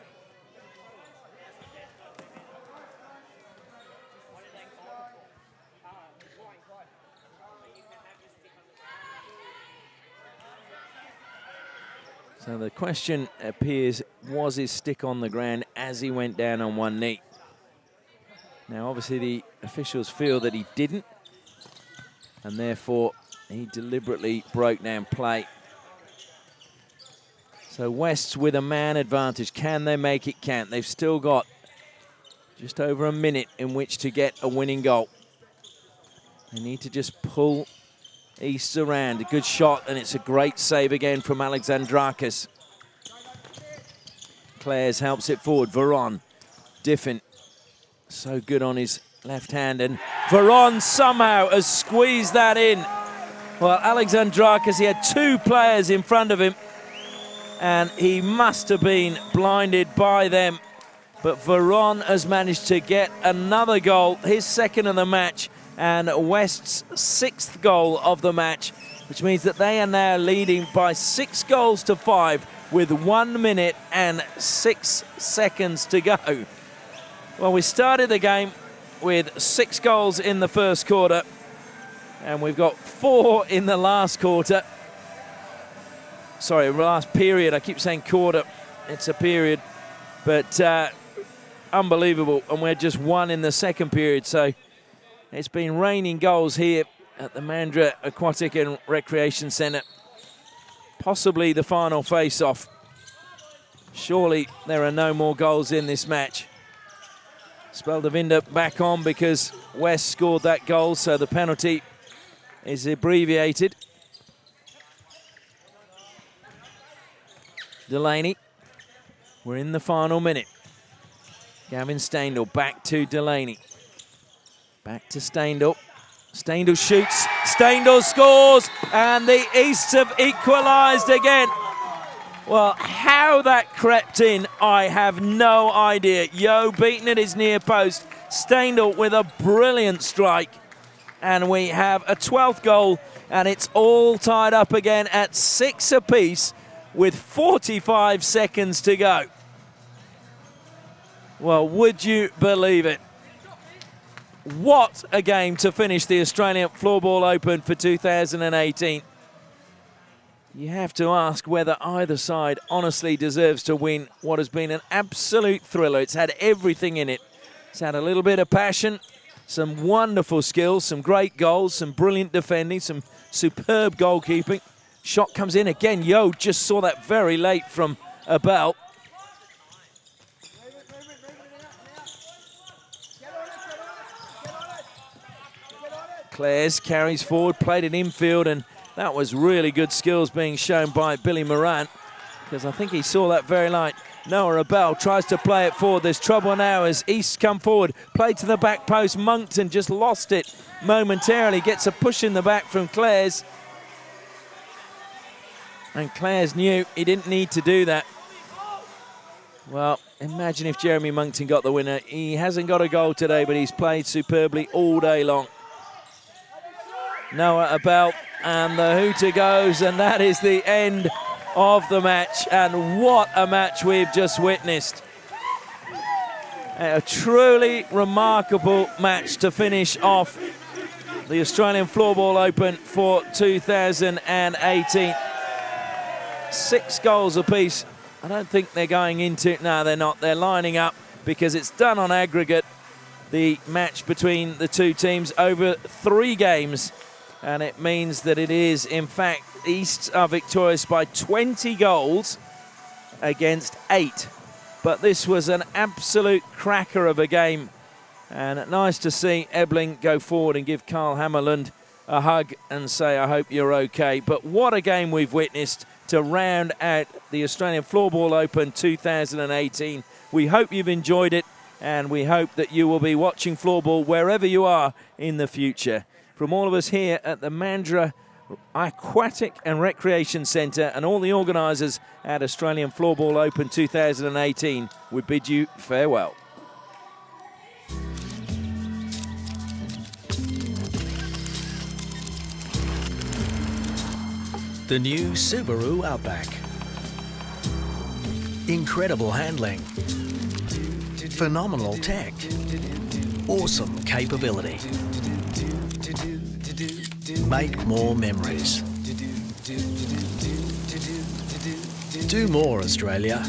So the question appears, was his stick on the ground as he went down on one knee? Now, obviously, the officials feel that he didn't, and therefore he deliberately broke down play. So West's with a man advantage. Can they make it count? They've still got just over a minute in which to get a winning goal. They need to just pull East around. A good shot, and it's a great save again from Alexandrakis. Clares helps it forward. Veron, Diffin, so good on his left hand, and Veron somehow has squeezed that in. Well, Alexandrakis, he had 2 players in front of him, and he must have been blinded by them. But Veron has managed to get another goal, his second of the match, and West's 6th goal of the match, which means that they are now leading by 6 goals to 5 with 1 minute and 6 seconds to go. Well, we started the game with 6 goals in the first quarter, and we've got 4 in the last quarter. Sorry, last period. I keep saying quarter. It's a period. But unbelievable. And we're just 1 in the second period. So it's been raining goals here at the Mandurah Aquatic and Recreation Centre. Possibly the final face-off. Surely there are no more goals in this match. Speldevinder back on because West scored that goal, so the penalty is abbreviated. Delaney, we're in the final minute. Gavin Staindl back to Delaney. Back to Staindl. Staindl shoots, Staindl scores, and the Easts have equalised again. Well, how that crept in, I have no idea. Yo beaten at his near post. Staindl with a brilliant strike. And we have a 12th goal, and it's all tied up again at 6 apiece with 45 seconds to go. Well, would you believe it? What a game to finish the Australian Floorball Open for 2018. You have to ask whether either side honestly deserves to win what has been an absolute thriller. It's had everything in it. It's had a little bit of passion, some wonderful skills, some great goals, some brilliant defending, some superb goalkeeping. Shot comes in again. Yo just saw that very late from Abel. Clares carries forward, played it infield, and that was really good skills being shown by Billy Morant, because I think he saw that very light. Noah Abel tries to play it forward. There's trouble now as East come forward. Played to the back post. Moncton just lost it momentarily. Gets a push in the back from Clares. And Clares knew he didn't need to do that. Well, imagine if Jeremy Moncton got the winner. He hasn't got a goal today, but he's played superbly all day long. Noah Abel, and the hooter goes, and that is the end of the match. And what a match we've just witnessed. A truly remarkable match to finish off the Australian Floorball Open for 2018. 6 goals apiece. I don't think they're going into, no, they're not. They're lining up because it's done on aggregate, the match between the two teams over 3 games. And it means that it is, in fact, East are victorious by 20 goals against 8. But this was an absolute cracker of a game. And nice to see Ebling go forward and give Carl Hammerland a hug and say, I hope you're okay. But what a game we've witnessed to round out the Australian Floorball Open 2018. We hope you've enjoyed it, and we hope that you will be watching floorball wherever you are in the future. From all of us here at the Mandurah Aquatic and Recreation Centre and all the organisers at Australian Floorball Open 2018, we bid you farewell. The new Subaru Outback. Incredible handling. Phenomenal tech. Awesome capability. Make more memories. Do more, Australia.